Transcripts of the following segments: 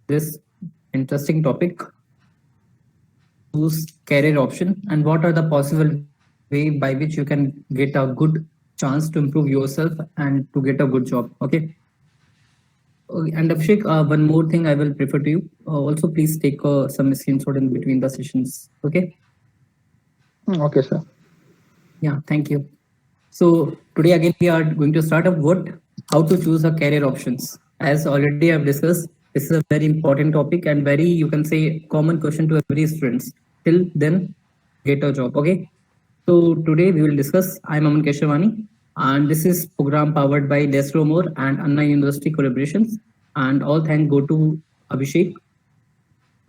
this interesting topic, how to choose career option and what are the possible way by which you can get a good chance to improve yourself and to get a good job. Okay. And Abhishek, one more thing I will prefer to you. Also, please take some screenshot in between the sessions. Okay. Okay, sir. Yeah. Thank you. So today again we are going to start up what how to choose a career options. As already I've discussed, this is a very important topic and very you can say common question to every students. Till then, get a job. Okay. So today we will discuss. I'm Aman Keshavani, and this is program powered by Destromore and Anna University collaborations. And all thank go to Abhishek.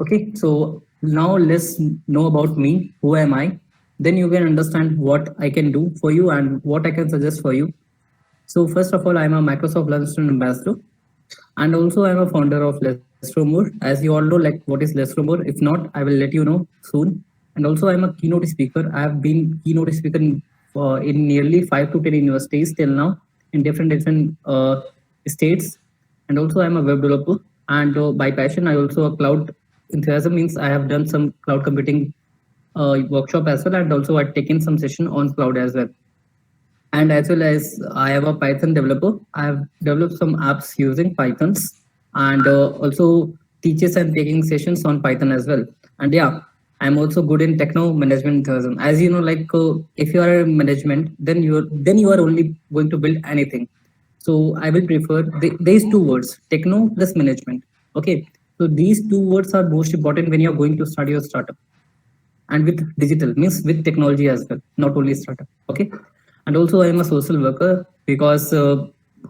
Okay, so now let's know about me. Who am I? Then you can understand what I can do for you and what I can suggest for you. So first of all, I'm a Microsoft Learning Ambassador, and also I'm a founder of Lestromore. As you all know, like what is Lestromore? If not, I will let you know soon. And also, I'm a keynote speaker. I have been keynote speaker in nearly 5 to 10 universities till now in different states. And also, I'm a web developer. And by passion, I also a cloud enthusiasm means I have done some cloud computing workshop as well, and also I've taken some session on cloud as well. And as well as I am a Python developer. I have developed some apps using Pythons and also teaches and taking sessions on Python as well. And yeah, I'm also good in techno management. As you know, like if you are in management, then you are only going to build anything. So I will prefer these two words, techno plus management. Okay. So these two words are most important when you're going to start your startup and with digital means with technology as well, not only startup. Okay. And also I am a social worker because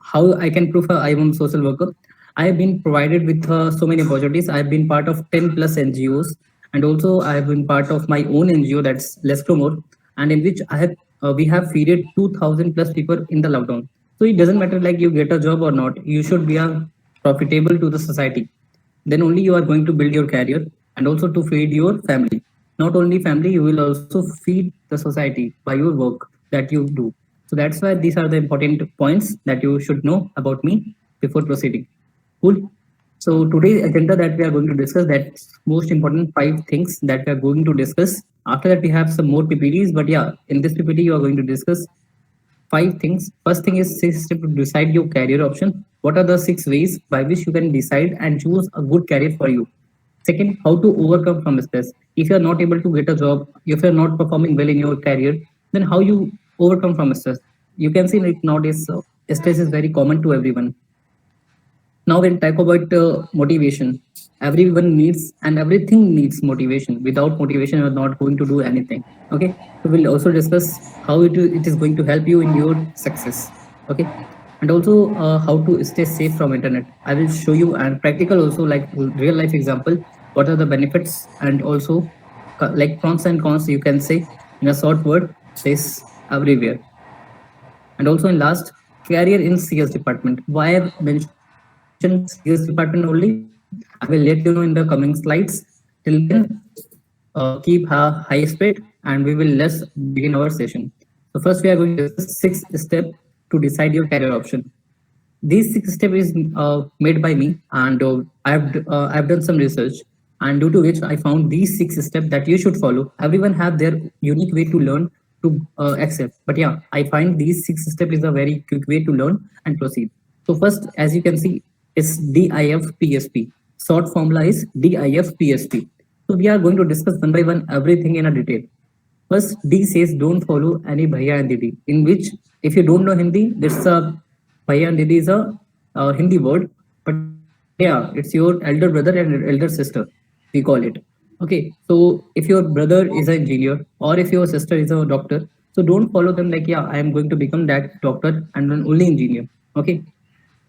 how I can prove I am a social worker. I have been provided with so many opportunities. I have been part of 10 plus NGOs, and also I have been part of my own NGO, that's Less More, and in which I have we have feeded 2000 plus people in the lockdown. So it doesn't matter like you get a job or not, you should be a profitable to the society. Then only you are going to build your career and also to feed your family. Not only family, you will also feed the society by your work that you do. So that's why these are the important points that you should know about me before proceeding. Cool. So today's agenda that we are going to discuss, that's most important five things that we are going to discuss. After that we have some more ppts, but yeah, in this ppt you are going to discuss five things. First thing is six steps to decide your career option. What are the six ways by which you can decide and choose a good career for you? Second, how to overcome from stress. If you are not able to get a job, if you are not performing well in your career, then how you overcome from stress? You can see like nowadays stress is very common to everyone. Now we'll talk about motivation. Everyone needs and everything needs motivation. Without motivation, you're not going to do anything. Okay. So we'll also discuss how it is going to help you in your success. Okay. And also how to stay safe from internet. I will show you and practical also like real life example. What are the benefits and also like pros and cons you can say in a short word. This everywhere. And also in last, career in CS department. Why I mentioned CS department only, I will let you know in the coming slides. Till then, keep a high speed and we will let's begin our session. So first we are going to discuss six steps to decide your career option. These six steps is made by me, and I've done some research, and due to which I found these six steps that you should follow. Everyone have their unique way to learn to accept, but yeah, I find these six steps is a very quick way to learn and proceed. So first, as you can see, is DIFPSP. Short formula is DIFPSP. So we are going to discuss one by one everything in a detail. First, D says don't follow any Bhaiya and Didi, in which if you don't know Hindi, this Bhaiya and Didi is a Hindi word, but yeah, it's your elder brother and elder sister, we call it. Okay, so if your brother is an engineer or if your sister is a doctor, so don't follow them like, yeah, I am going to become that doctor and then only engineer. Okay,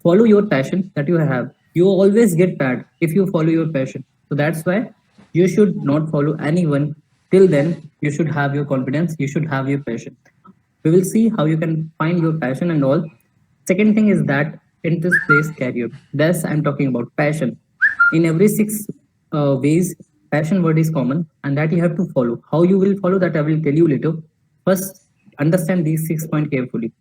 follow your passion that you have. You always get bad if you follow your passion. So that's why you should not follow anyone. Till then, you should have your confidence, you should have your passion. We will see how you can find your passion and all. Second thing is that interest based career. Thus I'm talking about passion. In every six ways, passion word is common and that you have to follow. How you will follow that I will tell you later. First, understand these 6 points carefully.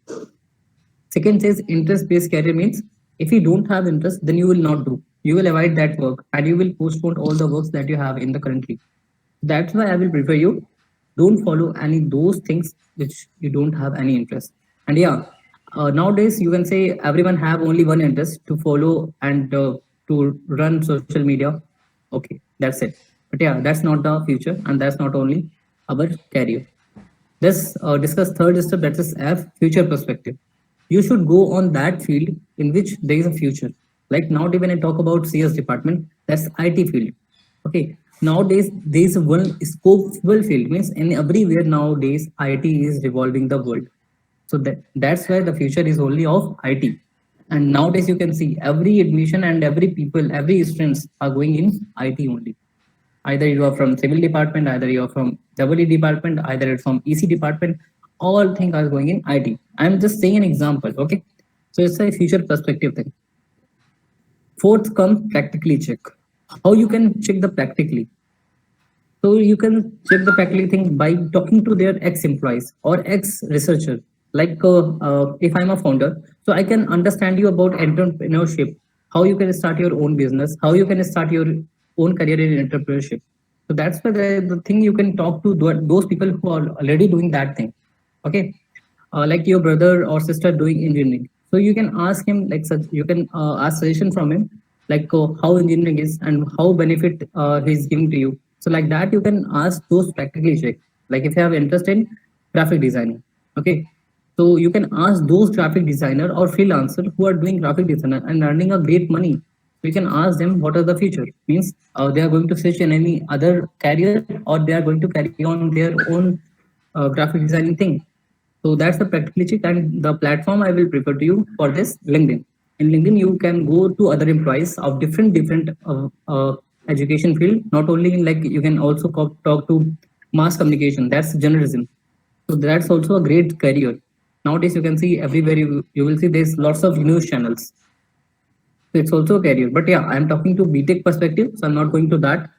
Second says interest based career means if you don't have interest, then you will not do. you will avoid that work and you will postpone all the works that you have in the currently. That's why I will prefer you don't follow any those things which you don't have any interest. And yeah, nowadays you can say everyone have only one interest to follow and to run social media. Okay, that's it. But yeah, that's not the future and that's not only our career. Let's discuss third step, that is F, future perspective. You should go on that field in which there is a future. Like nowadays, when I talk about CS department, that's IT field. Okay. Nowadays, there is one scopeful field, means in everywhere nowadays, IT is revolving the world. So that's why the future is only of IT. And nowadays, you can see every admission and every people, every students are going in IT only. Either you are from civil department, either you are from WE department, either it's from EC department, all things are going in IT. I'm just saying an example, okay? So it's a future perspective thing. Fourth comes practically check. How you can check the practically? So you can check the practically thing by talking to their ex-employees or ex-researcher. Like if I'm a founder, so I can understand you about entrepreneurship, how you can start your own business, how you can start your own career in entrepreneurship. So that's why the thing you can talk to those people who are already doing that thing. Okay, like your brother or sister doing engineering, so you can ask him like such, you can ask suggestion from him, like how engineering is and how benefit he's giving to you. So like that you can ask those practically check. Like if you have interest in graphic designing, okay, so you can ask those graphic designer or freelancer who are doing graphic designer and earning a great money. You can ask them what are the future, means they are going to switch in any other career or they are going to carry on their own graphic designing thing. So that's the practically check, and the platform I will prefer to you for this, LinkedIn. In LinkedIn, you can go to other employees of different education field. Not only in, like you can also talk to mass communication. That's journalism. So that's also a great career. Nowadays, you can see everywhere you will see there's lots of news channels. So it's also a career. But yeah, I'm talking to BTech perspective, so I'm not going to that.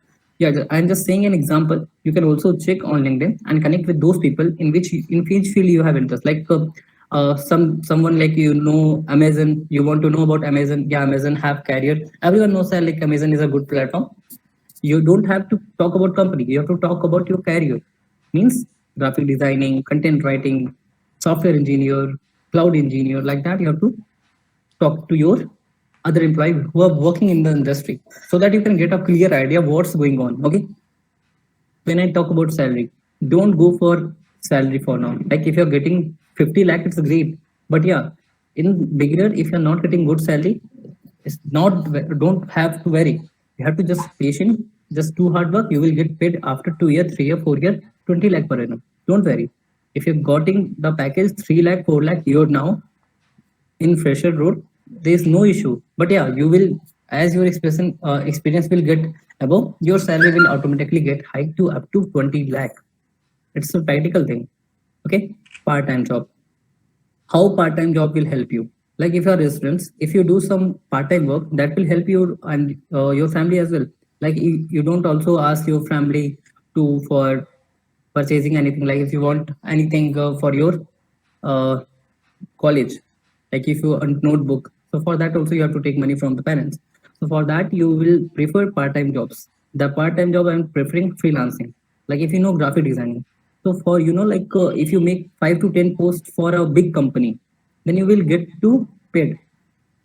Yeah, I'm just saying an example. You can also check on LinkedIn and connect with those people in which field you have interest. Like someone like Amazon. You want to know about Amazon? Yeah, Amazon have career. Everyone knows that like Amazon is a good platform. You don't have to talk about company. You have to talk about your career. Means graphic designing, content writing, software engineer, cloud engineer, like that. You have to talk to your other employees who are working in the industry so that you can get a clear idea of what's going on. Okay. When I talk about salary, don't go for salary for now. Like if you're getting 50 lakh, it's great. But yeah, in beginner, if you're not getting good salary, it's not, don't have to worry. You have to just patient, just do hard work. You will get paid after 2 year, 3 year, 4 year, 20 lakh per annum. Don't worry. If you're getting the package 3 lakh, 4 lakh year now, in fresher road, there is no issue. But yeah, you will, as your experience will get above, your salary will automatically get hiked to up to 20 lakh. It's a practical thing. Okay. Part-time job, how part-time job will help you? Like if you're residents, if you do some part-time work, that will help you and your family as well. Like you don't also ask your family to for purchasing anything. Like if you want anything for your uh, college, like if you a notebook, so for that also you have to take money from the parents. So for that you will prefer part-time jobs. The part-time job I'm preferring freelancing. Like if you know graphic designing, so for like if you make 5 to 10 posts for a big company, then you will get to paid.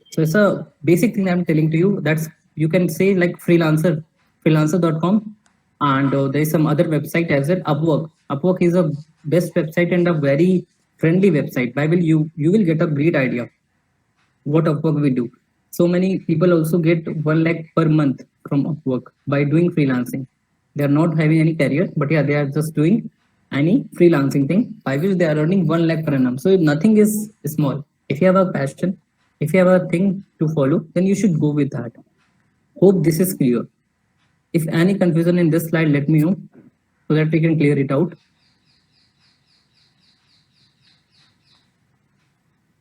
So it's a basic thing I'm telling to you. That's, you can say like freelancer.com, and there's some other website as well. Upwork. Upwork is a best website and a very friendly website. By will you will get a great idea what Upwork we do. So many people also get 1 lakh per month from Upwork by doing freelancing. They are not having any career, but yeah, they are just doing any freelancing thing by which they are earning 1 lakh per annum. So nothing is small. If you have a passion, if you have a thing to follow, then you should go with that. Hope this is clear. If any confusion in this slide, let me know so that we can clear it out.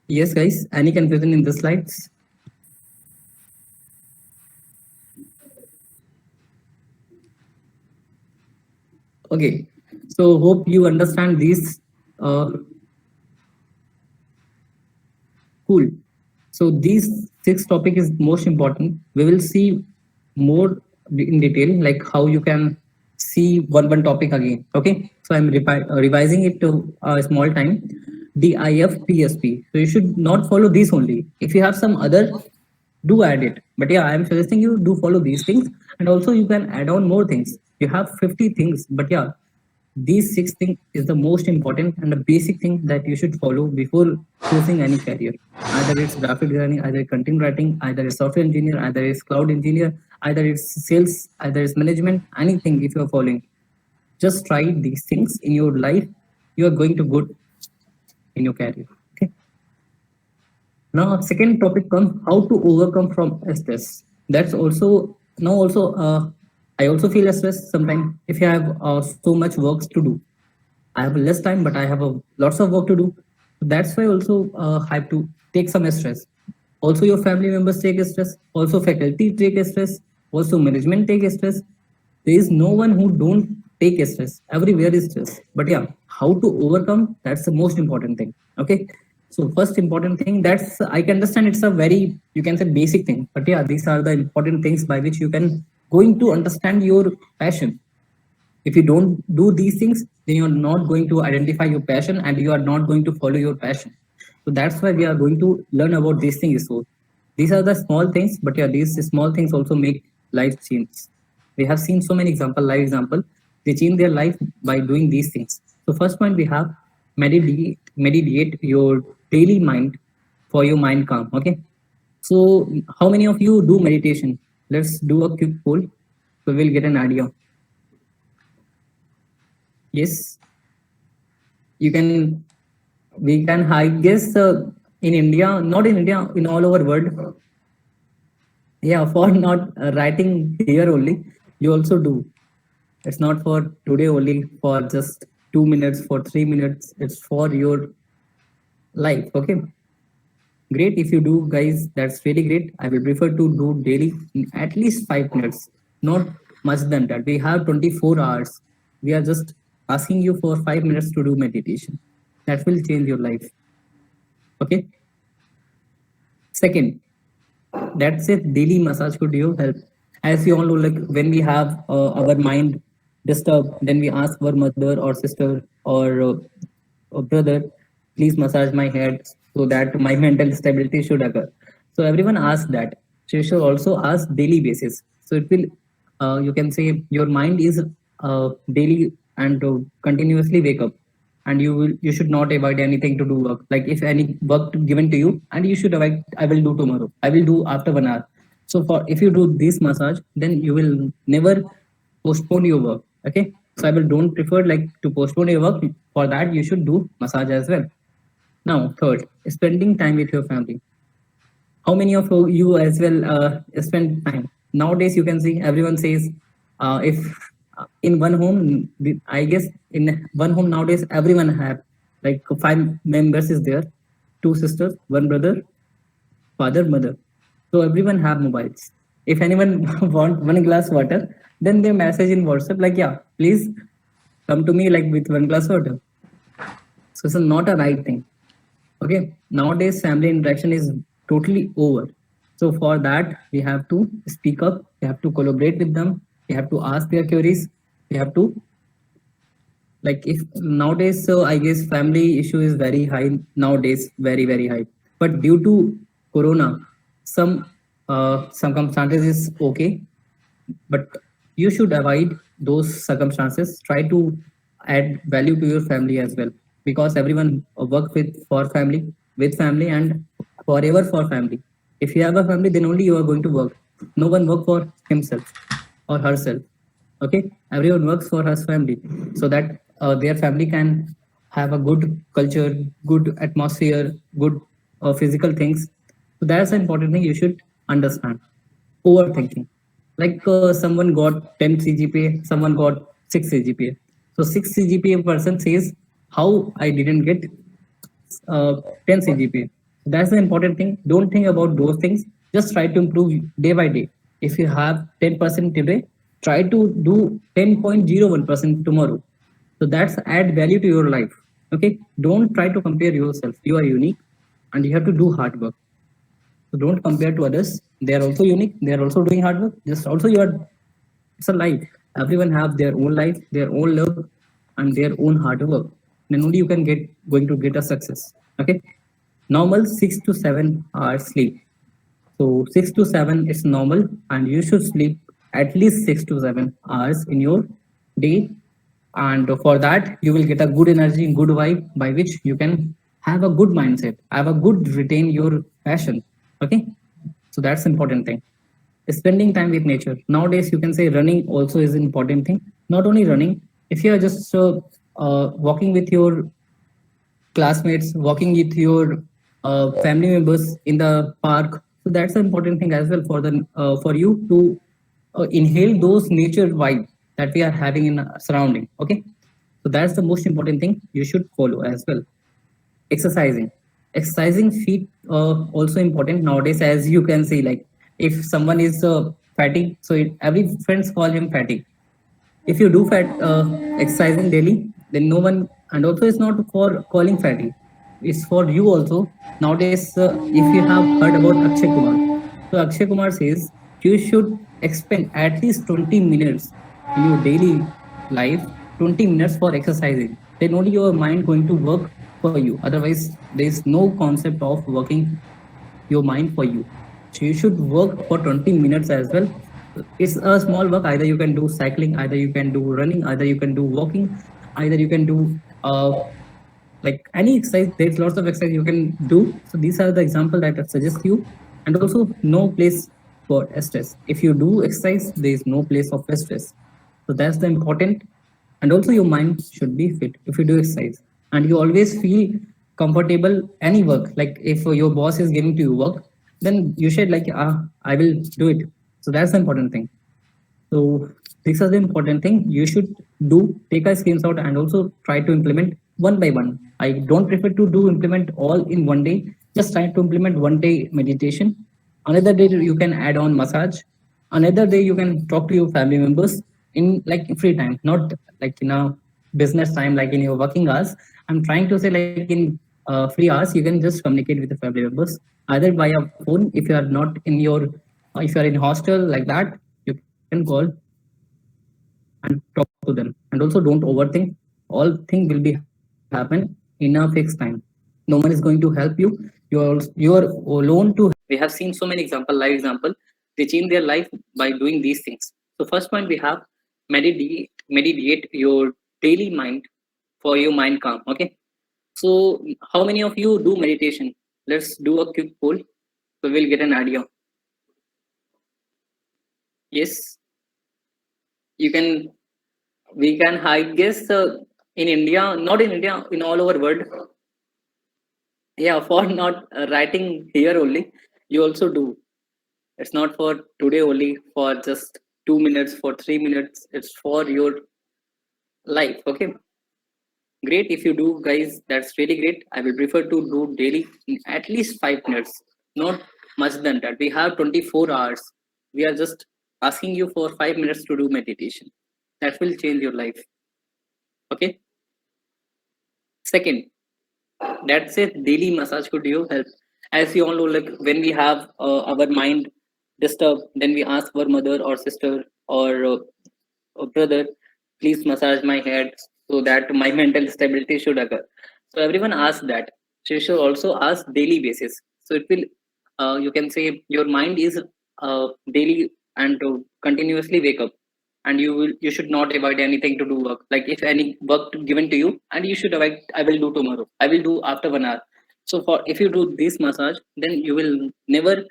Yes, guys, any confusion in the slides? Okay, so hope you understand these. Uh, cool. So these sixth topic is most important. We will see more in detail, like how you can see one topic again. Okay, so I'm revising it to a small time. DIFPSP. So you should not follow these only. If you have some other, do add it. But yeah, I'm suggesting you do follow these things, and also you can add on more things. You have 50 things, but yeah, these six things is the most important and the basic thing that you should follow before choosing any career. Either it's graphic designing, either content writing, either it's software engineer, either it's cloud engineer, either it's sales, either it's management, anything. If you're following, just try these things in your life. You are going to good in your career. Okay. Now, second topic comes how to overcome from stress. That's also now also I also feel stress sometimes if you have so much works to do. I have less time, but I have lots of work to do. That's why also I have to take some stress. Also, your family members take stress. Also, faculty take stress. Also, management take stress. There is no one who don't take stress. Everywhere is stress. But yeah, how to overcome? That's the most important thing. Okay. So first important thing that's I can understand it's a very you can say basic thing. But yeah, these are the important things by which you can going to understand your passion. If you don't do these things, then you're not going to identify your passion and you are not going to follow your passion. So that's why we are going to learn about these things. So these are the small things, but yeah, these small things also make life change. We have seen so many example, live example, they change their life by doing these things. So first point we have meditate your daily mind for your mind calm. Okay, so how many of you do meditation? Let's do a quick poll so we'll get an idea. Yes, you can. We can. I guess in India, not in India, in all over world. Yeah, for not writing here only, you also do. It's not for today only. For just 2 minutes, for 3 minutes. It's for your life. Okay, great. If you do, guys, that's really great. I will prefer to do daily at least 5 minutes, not much than that. We have 24 hours. We are just asking you for 5 minutes to do meditation. That will change your life. Okay. Second, that's it. Daily massage could you help? As you all know, like when we have our mind disturbed, then we ask our mother or sister or brother, please massage my head so that my mental stability should occur. So everyone asks that. So you should also ask daily basis. So it will, you can say your mind is daily and continuously wake up and you should not avoid anything to do work like if any work given to you and you should avoid I will do tomorrow, I will do after 1 hour. So for if you do this massage then you will never postpone your work. Okay, so I will don't prefer like to postpone your work. For that you should do massage as well. Now third, spending time with your family. How many of you as well spend time nowadays? You can see everyone says if in one home, I guess in one home nowadays everyone have like five members is there, two sisters, one brother, father, mother. So everyone have mobiles. If anyone want one glass water, then they message in WhatsApp like, yeah, please come to me like with one glass water. So it's not a right thing. Okay, nowadays family interaction is totally over. So for that, we have to speak up. We have to collaborate with them. We have to ask their queries. We have to like if nowadays. So I guess family issue is very high nowadays, very high. But due to Corona, some circumstances is okay, but you should avoid those circumstances. Try to add value to your family as well because everyone work with family and forever for family. If you have a family then only you are going to work. No one work for himself or herself. Okay, everyone works for his family so that their family can have a good culture, good atmosphere, good physical things. So that's an important thing you should understand. Overthinking. Like someone got 10 CGPA, someone got 6 CGPA. So 6 CGPA person says, how I didn't get 10 CGPA. That's the important thing. Don't think about those things. Just try to improve day by day. If you have 10% today, try to do 10.01% tomorrow. So that's add value to your life. Okay. Don't try to compare yourself. You are unique and you have to do hard work. So don't compare to others. They are also unique. They are also doing hard work. Just also you are. It's a life. Everyone have their own life, their own love, and their own hard work. Then only you can get a success. Okay. Normal 6 to 7 hours sleep. So 6 to 7 is normal, and you should sleep at least 6 to 7 hours in your day. And for that, you will get a good energy, good vibe, by which you can have a good mindset, have a good retain your passion. Okay, so that's important thing. Spending time with nature. Nowadays, you can say running also is an important thing. Not only running, if you are just walking with your classmates, walking with your family members in the park. So that's an important thing as well for you to inhale those nature vibe that we are having in our surrounding. Okay, so that's the most important thing you should follow as well. Exercising feet also important nowadays, as you can see. Like if someone is fatty, so every friends call him fatty. If you do fat exercising daily, then no one, and also it's not for calling fatty, it's for you also. Nowadays, if you have heard about Akshay Kumar, so Akshay Kumar says you should expend at least 20 minutes in your daily life, 20 minutes for exercising. Then only your mind going to work for you. Otherwise there is no concept of working your mind for you. So you should work for 20 minutes as well. It's a small work. Either you can do cycling, either you can do running, either you can do walking, either you can do like any exercise. There's lots of exercise you can do. So these are the example that I suggest you. And also no place for stress. If you do exercise, there is no place of stress. So that's the important. And also your mind should be fit if you do exercise, and you always feel comfortable any work. Like if your boss is giving to you work, then you should like, I will do it. So that's the important thing. So this is the important thing you should do. Take a screenshot and also try to implement one by one. I don't prefer to do implement all in one day. Just try to implement one day meditation. Another day you can add on massage. Another day you can talk to your family members in like free time, not like in a business time, like in your working hours. I'm trying to say like in free hours you can just communicate with the family members either via phone. If you are not in your if you are in hostel like that, you can call and talk to them. And also don't overthink. All thing will be happen in a fixed time. No one is going to help you. You are alone to help. We have seen so many example, live example. They change their life by doing these things. So first point we have, meditate your daily mind for your mind calm. Okay. So how many of you do meditation? Let's do a quick poll so we'll get an idea. Yes, you can. We can, I guess, in India, not in India, in all over world. Yeah, for not writing here only, you also do. It's not for today only, for just 2 minutes, for 3 minutes. It's for your life. Okay, great. If you do, guys, that's really great. I will prefer to do daily at least 5 minutes, not much than that. We have 24 hours. We are just asking you for 5 minutes to do meditation. That will change your life. Okay. Second, that's it. Daily massage could you help? As you all know, like when we have our mind disturbed, then we ask our mother or sister or brother, please massage my head so that my mental stability should occur. So everyone asks that. So you should also ask daily basis. So it will, you can say your mind is daily and to continuously wake up, and you should not avoid anything to do work. Like if any work given to you, and you should avoid, I will do tomorrow, I will do after 1 hour. So for if you do this massage, then you will never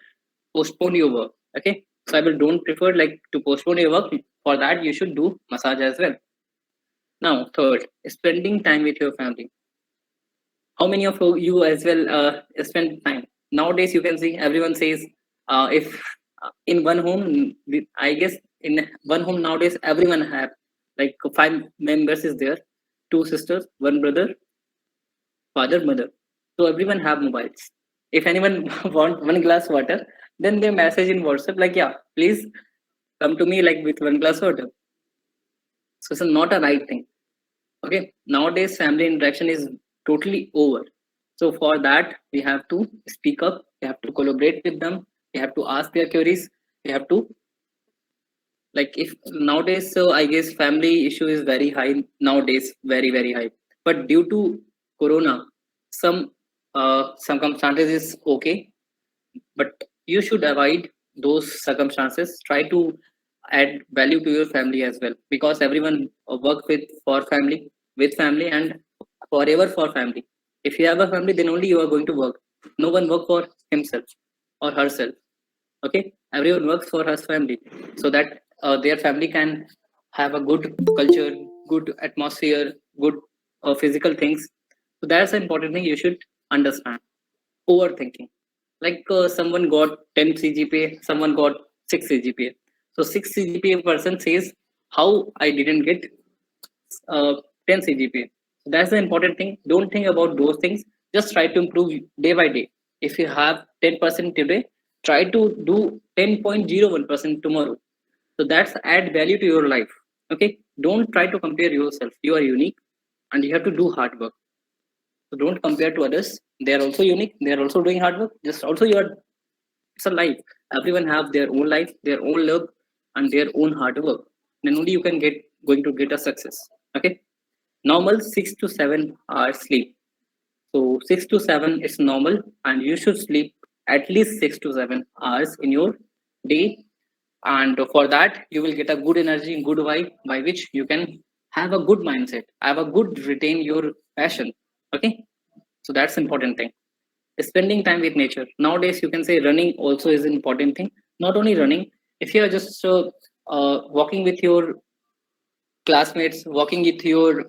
postpone your work. Okay, so I will don't prefer like to postpone your work. For that you should do massage as well. Now third, spending time with your family. How many of you as well spend time nowadays? You can see everyone says if in one home, I guess in one home nowadays everyone have like 5 members is there, two sisters, one brother, father, mother. So everyone have mobiles. If anyone want one glass water, then they message in WhatsApp like, yeah, please come to me like with one glass water. So it's not a right thing. Okay, nowadays family interaction is totally over. So for that we have to speak up You have to collaborate with them. You have to ask their queries. You have to, like, if nowadays, so I guess family issue is very high nowadays, very very high. But due to corona, some circumstances is okay, but you should avoid those circumstances. Try to add value to your family as well, because everyone work with for family, with family, and forever for family. If you have a family, then only you are going to work. No one work for himself or herself. Okay, everyone works for his family, so that their family can have a good culture, good atmosphere, good physical things. So that's the important thing you should understand. Overthinking, like someone got 10 cgpa, someone got 6 cgpa. So 6 cgpa person says, how I didn't get 10 cgpa. So that's the important thing. Don't think about those things. Just try to improve day by day. If you have 10% today, try to do 10.01% tomorrow. So that's add value to your life. Okay, don't try to compare yourself. You are unique, and you have to do hard work. So don't compare to others. They are also unique, they are also doing hard work. Just also you are, it's a life. Everyone have their own life, their own love, and their own hard work. Then only you can get going to get a success. Okay, normal 6 to 7 hours sleep. So 6 to 7 is normal, and you should sleep at least 6 to 7 hours in your day. And for that, you will get a good energy, good vibe, by which you can have a good mindset, have a good retain your passion. Okay, so that's important thing. Spending time with nature. Nowadays, you can say running also is an important thing. Not only running, if you are just walking with your classmates, walking with your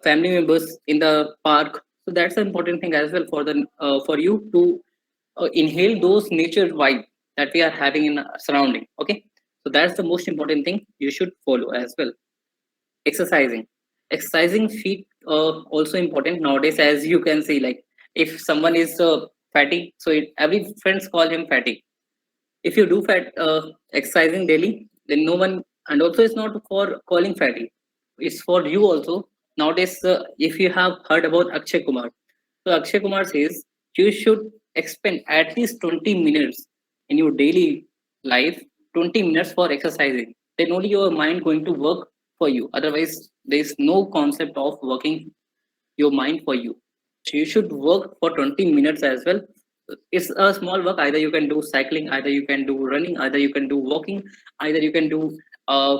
family members in the park, so that's an important thing as well for the for you to inhale those nature vibe that we are having in our surrounding. Okay, so that's the most important thing you should follow as well. Exercising feet also important nowadays, as you can see. Like, if someone is fatty, so every friends call him fatty. If you do fat exercising daily, then no one. And also it's not for calling fatty, it's for you also. Nowadays, if you have heard about Akshay Kumar, so Akshay Kumar says you should expend at least 20 minutes in your daily life, 20 minutes for exercising. Then only your mind going to work for you. Otherwise, there is no concept of working your mind for you. So you should work for 20 minutes as well. It's a small work. Either you can do cycling, either you can do running, either you can do walking, either you can do uh,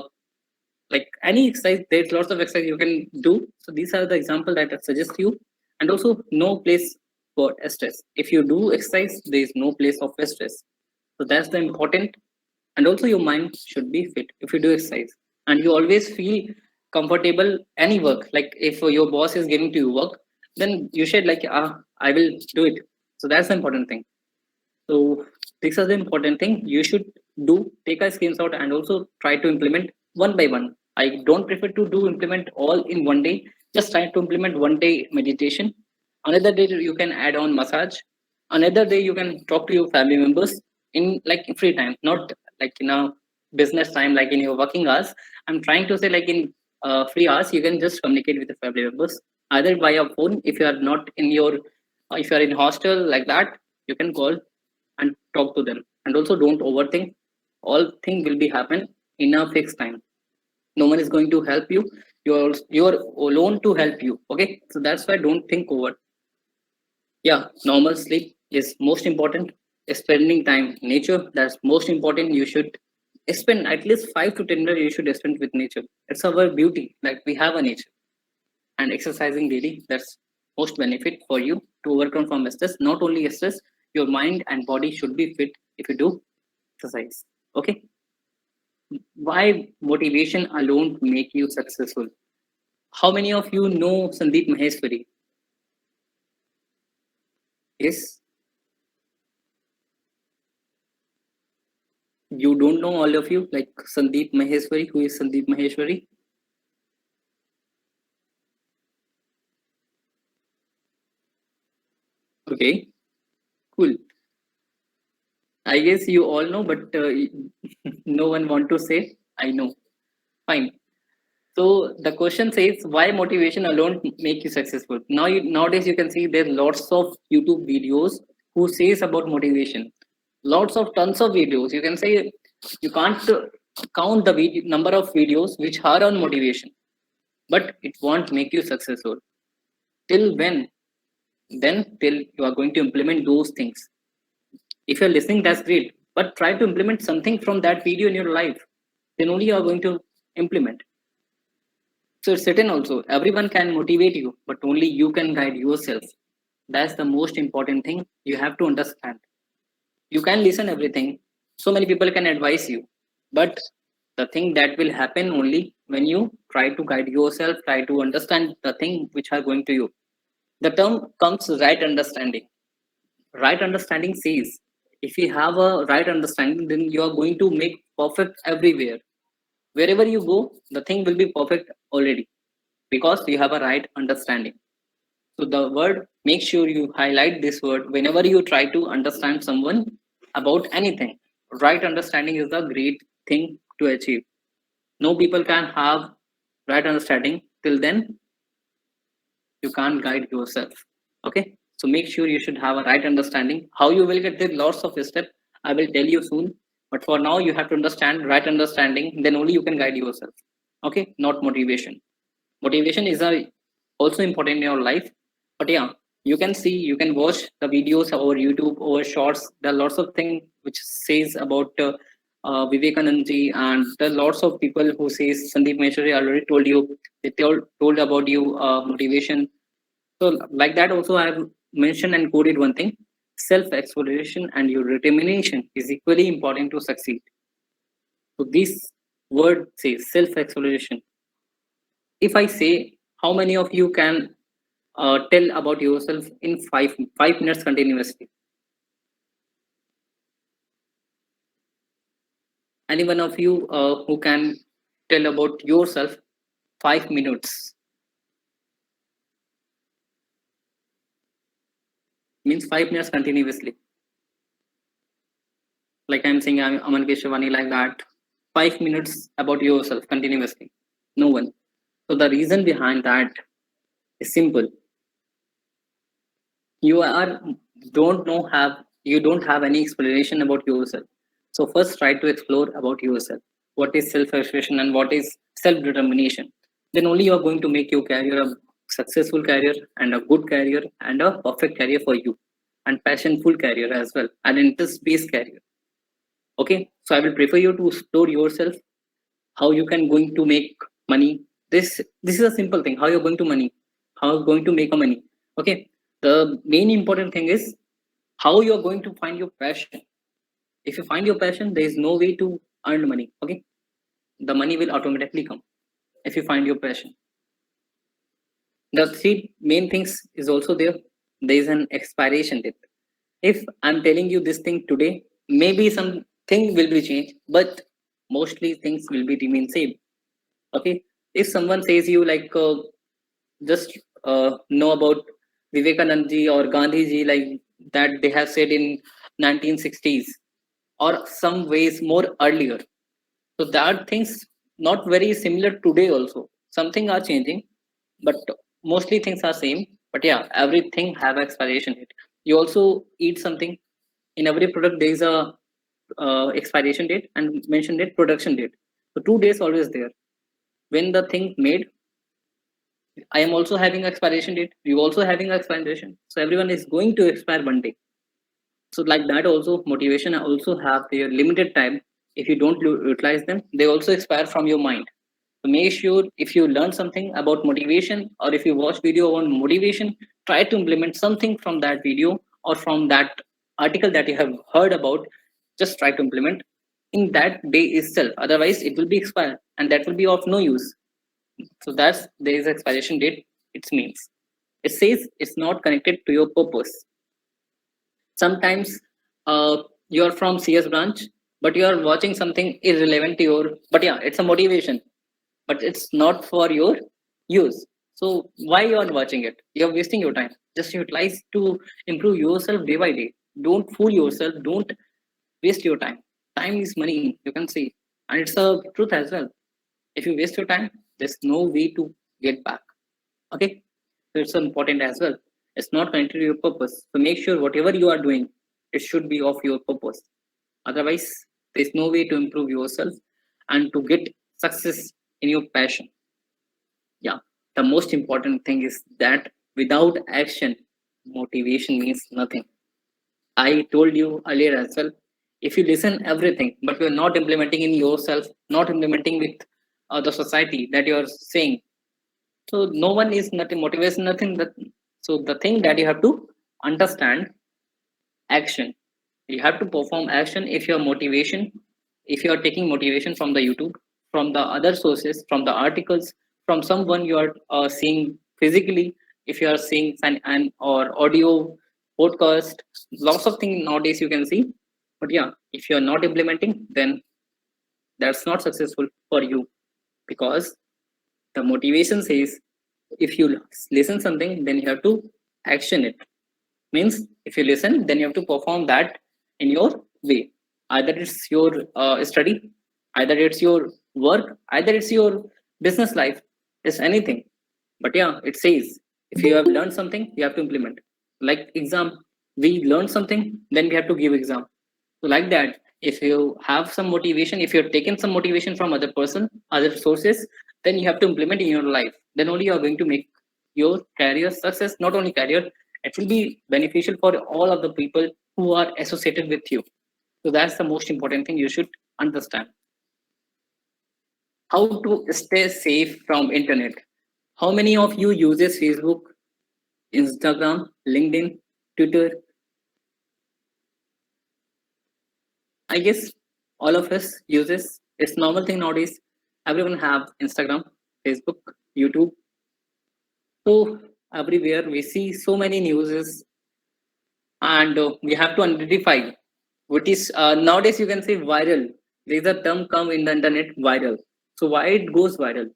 like any exercise. There's lots of exercise you can do. So these are the example that I suggest you. And also, no place for stress. If you do exercise, there is no place of stress. So that's the important. And also, your mind should be fit if you do exercise, and you always feel comfortable any work. Like, if your boss is giving to you work, then you should like, I will do it. So that's the important thing. So these are the important thing you should do. Take a screenshot and also try to implement one by one. I don't prefer to do implement all in one day. Just try to implement one day meditation. Another day you can add on massage. Another day you can talk to your family members in like free time, not like in a business time, like in your working hours. I'm trying to say, like, in free hours you can just communicate with the family members either via phone. If you are not in your if you are in hostel like that, you can call and talk to them. And also, don't overthink. All thing will be happen in a fixed time. No one is going to help you. You're alone to help you. Okay, so that's why don't think over. Yeah, normal sleep is most important. Spending time nature, that's most important. You should spend at least 5 to 10 minutes. You should spend with nature. It's our beauty, like we have a nature. And exercising daily, that's most benefit for you to overcome from stress. Not only stress, your mind and body should be fit if you do exercise. Okay, why motivation alone make you successful? How many of you know Sandeep Maheshwari? Yes, you don't know, all of you, like Sandeep Maheshwari. Who is Sandeep Maheshwari? Okay, cool. I guess you all know, but no one want to say. I know. Fine. So the question says, why motivation alone make you successful? Nowadays you can see there's lots of YouTube videos who says about motivation. Lots of tons of videos. You can say you can't count the number of videos which are on motivation, but it won't make you successful. Till when? Then till you are going to implement those things. If you're listening, that's great. But try to implement something from that video in your life. Then only you are going to implement. So it's certain also. Everyone can motivate you, but only you can guide yourself. That's the most important thing you have to understand. You can listen everything. So many people can advise you. But the thing that will happen only when you try to guide yourself, try to understand the thing which are going to you. The term comes right understanding. Right understanding says if you have a right understanding, then you are going to make perfect everywhere. Wherever you go, the thing will be perfect already because you have a right understanding. So the word, make sure you highlight this word whenever you try to understand someone about anything. Right understanding is a great thing to achieve. No people can have right understanding. Till then, you can't guide yourself. Okay. So make sure you should have a right understanding. How you will get there, lots of steps. I will tell you soon. But for now, you have to understand right understanding. Then only you can guide yourself. Okay. Not motivation. Motivation is also important in your life. But yeah, you can see, you can watch the videos over YouTube, over shorts. There are lots of things which says about Vivekanand ji, and there are lots of people who says Sandeep Maheshwari already told you. They told about you motivation. So like that also I have mentioned and quoted one thing. Self-exploration and your determination is equally important to succeed. So this word says self-exploration. If I say how many of you can tell about yourself in 5 minutes continuously? Any one of you who can tell about yourself 5 minutes? Means 5 minutes continuously. Like I'm saying, I'm Aman Keshavani, like that. 5 minutes about yourself continuously. No one. So the reason behind that is simple. You are you don't have any explanation about yourself. So first try to explore about yourself. What is self-expression and what is self-determination? Then only you are going to make your career a successful career and a good career and a perfect career for you, and passionful career as well, an interest-based career. Okay, so I will prefer you to explore yourself, how you can going to make money. This is a simple thing, how you're going to money, how you're going to make a money. Okay, the main important thing is how you're going to find your passion. If you find your passion, there is no way to earn money. Okay, the money will automatically come if you find your passion. The three main things is also there. There is an expiration date. If I'm telling you this thing today, maybe something will be changed, but mostly things will be remain same. Okay, if someone says you like just know about Vivekanand ji or Gandhi ji, like that they have said in 1960s or some ways more earlier, so that things not very similar today also. Something are changing, but mostly things are same. But yeah, everything have expiration date. You also eat something, in every product there is a expiration date and mention date, production date. So 2 days always there. When the thing made, I am also having expiration date, you also having expiration, so everyone is going to expire one day. So like that also, motivation also have their limited time. If you don't utilize them, they also expire from your mind. So make sure if you learn something about motivation or if you watch video on motivation, try to implement something from that video or from that article that you have heard about. Just try to implement in that day itself, otherwise it will be expired and that will be of no use. So that's there is expiration date. It means it says it's not connected to your purpose. Sometimes you're from CS branch, but you're watching something irrelevant to your. But yeah, it's a motivation, but it's not for your use. So why you are watching it? You're wasting your time. Just utilize to improve yourself day by day. Don't fool yourself. Don't waste your time. Time is money. You can see, and it's a truth as well. If you waste your time, there's no way to get back. Okay, so it's important as well. It's not connected to your purpose. So make sure whatever you are doing, it should be of your purpose. Otherwise, there's no way to improve yourself and to get success in your passion. Yeah, the most important thing is that without action, motivation means nothing. I told you earlier as well. If you listen everything, but you're not implementing in yourself, not implementing with the society that you're saying, so no one is nothing motivation nothing. That so the thing that you have to understand action. You have to perform action if your motivation, if you are taking motivation from the YouTube, from the other sources, from the articles, from someone you are seeing physically, if you are seeing an or audio podcast, lots of things nowadays you can see. But yeah, if you are not implementing, then that's not successful for you, because the motivation says if you listen something, then you have to action it. Means if you listen, then you have to perform that in your way. Either it's your study, either it's your work, either it's your business life, it's anything. But yeah, it says if you have learned something, you have to implement. Like exam, we learn something, then we have to give exam. So like that, if you have some motivation, if you're taken some motivation from other person, other sources, then you have to implement in your life. Then only you are going to make your career success. Not only career, it will be beneficial for all of the people who are associated with you. So that's the most important thing you should understand. How to stay safe from internet? How many of you uses Facebook, Instagram, LinkedIn, Twitter? I guess all of us uses. It's normal thing nowadays. Everyone have Instagram, Facebook, YouTube. So everywhere we see so many newses, and we have to identify what is nowadays you can say viral. There is a term come in the internet, viral. So why it goes viral?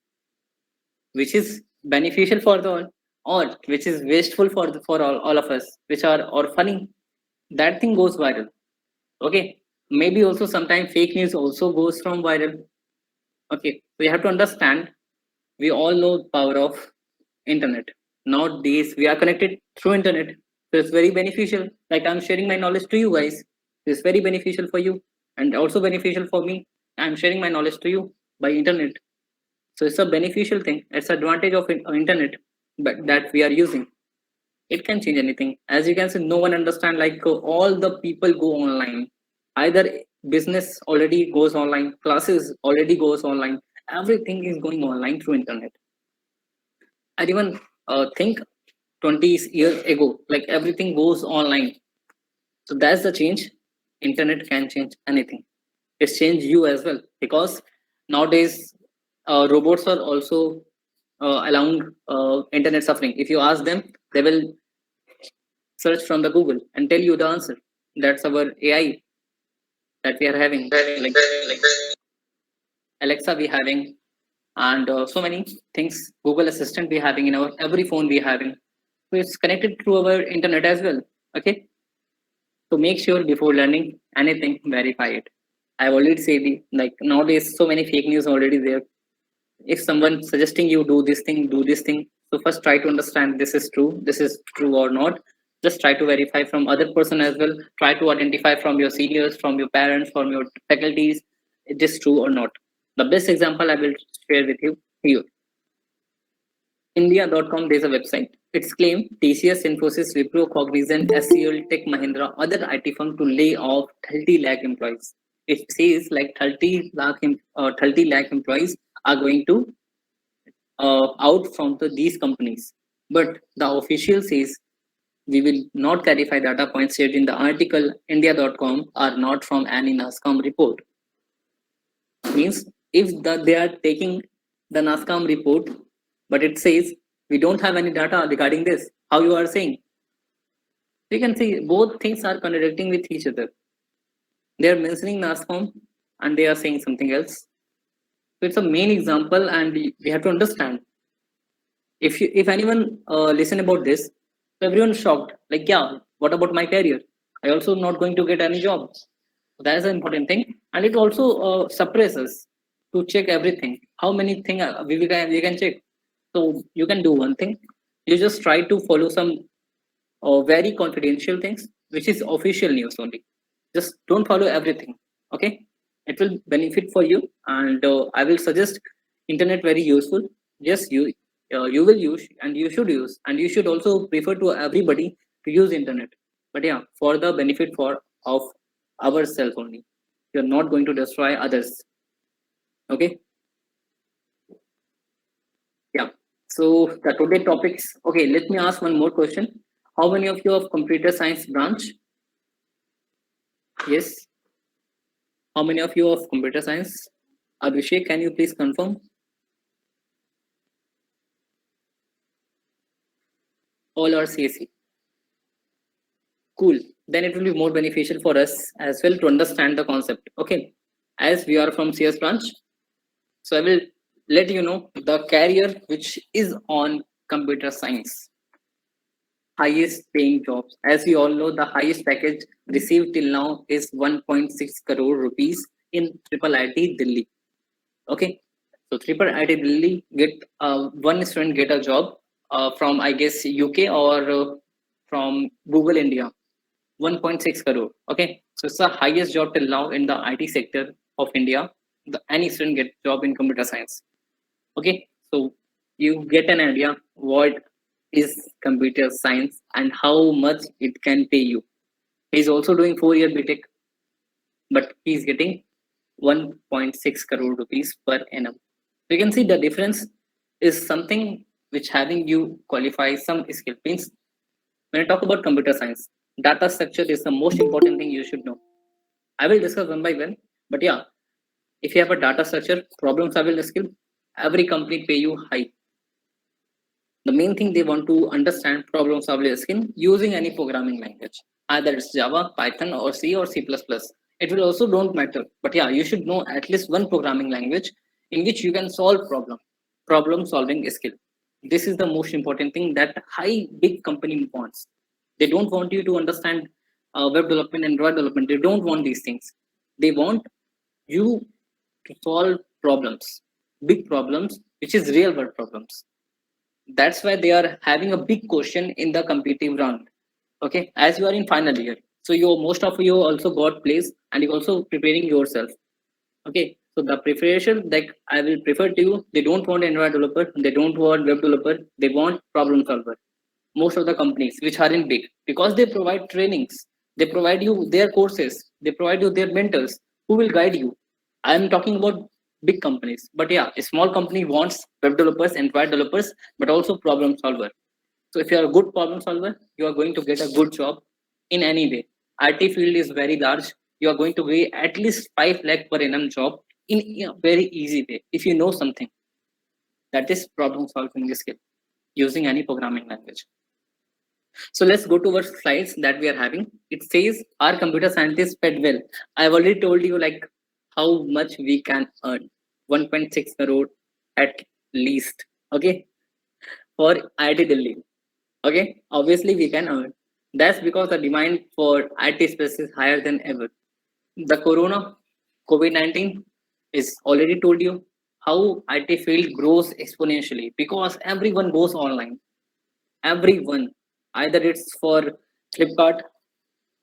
Which is beneficial for the all, or which is wasteful for for all of us, which are or funny? That thing goes viral. Okay, maybe also sometimes fake news also goes from viral. Okay, so you have to understand. We all know the power of internet. Nowadays, we are connected through internet, so it's very beneficial. Like I'm sharing my knowledge to you guys. It's very beneficial for you and also beneficial for me. I'm sharing my knowledge to you by internet. So it's a beneficial thing. It's advantage of internet, but that we are using. It can change anything. As you can see, no one understand. Like all the people go online. Either business already goes online, classes already goes online. Everything is going online through internet. I even think 20 years ago, like everything goes online. So that's the change. Internet can change anything. It's changed you as well, because nowadays robots are also allowing internet suffering. If you ask them, they will search from the Google and tell you the answer. That's our AI that we are having, like Alexa we having, and so many things. Google Assistant we having in our every phone we having. So it's connected through our internet as well. Okay, so make sure before learning anything, verify it. I've already said like nowadays so many fake news already there. If someone suggesting you do this thing, so first try to understand this is true or not. Just try to verify from other person as well. Try to identify from your seniors, from your parents, from your faculties, it is true or not. The best example I will share with you here. India.com, there's a website. It's claimed TCS, Infosys, Wipro, Cognizant, SCL, Tech Mahindra, other IT firms to lay off 30 lakh employees. It says like 30 lakh employees are going to out from these companies. But the official says we will not clarify data points shared in the article. India.com are not from any NASCOM report. Means if they are taking the NASCOM report, but it says we don't have any data regarding this, how you are saying? You can see both things are contradicting with each other. They are mentioning NASCOM and they are saying something else. So it's a main example, and we have to understand. If anyone listen about this, so everyone shocked. Like, yeah, what about my career? I also not going to get any job. So that is an important thing, and it also suppresses to check everything. How many things we can check. So you can do one thing. You just try to follow some or very confidential things, which is official news only. Just don't follow everything. Okay, it will benefit for you, and I will suggest internet very useful. Yes, you will use and you should use, and you should also prefer to everybody to use internet. But yeah, for the benefit for of ourselves only. You're not going to destroy others. Okay, yeah. So the today topics. Okay, let me ask one more question. How many of you have computer science branch? Yes. How many of you of computer science? Abhishek, can you please confirm? All are CSE. Cool. Then it will be more beneficial for us as well to understand the concept. Okay. As we are from CS branch, so I will let you know the career which is on computer science. Highest paying jobs. As we all know, the highest package received till now is 1.6 crore rupees in Triple IT Delhi. Okay, so Triple IT Delhi get one student get a job from I guess UK or from Google India. 1.6 crore. Okay, so it's the highest job till now in the IT sector of India. Any student get job in computer science. Okay, so you get an idea what is computer science and how much it can pay you. He's also doing 4-year BTech, but he's getting 1.6 crore rupees per annum. So you can see the difference is something which having you qualify some skill means. When I talk about computer science, data structure is the most important thing you should know. I will discuss one by one, but yeah, if you have a data structure, problem solving skill, every company pay you high. The main thing they want to understand problem solving skill using any programming language, either it's Java, Python, or C or C++. It will also don't matter, but yeah, you should know at least one programming language in which you can solve problem solving skill. This is the most important thing that high big company wants. They don't want you to understand web development and Android development. They don't want these things. They want you to solve problems, big problems, which is real world problems. That's why they are having a big question in the competitive round. Okay, as you are in final year, so you most of you also got place and you also preparing yourself. Okay, so the preparation like I will prefer to you. They don't want Android developer, they don't want web developer, they want problem solver. Most of the companies which are in big, because they provide trainings, they provide you their courses, they provide you their mentors who will guide you. I'm talking about big companies, but yeah, a small company wants web developers and Android developers, but also problem solver. So if you are a good problem solver, you are going to get a good job in any way. IT field is very large. You are going to get at least 5 lakh per annum job in a very easy way if you know something. That is problem solving skill using any programming language. So let's go to our slides that we are having. It says our computer scientists paid well. I've already told you like how much we can earn. 1.6 crore at least. Okay, for IIT Delhi. Okay, obviously we can earn. That's because the demand for IT space is higher than ever. The corona, COVID-19 is already told you how IT field grows exponentially because everyone goes online. Everyone, either it's for Flipkart,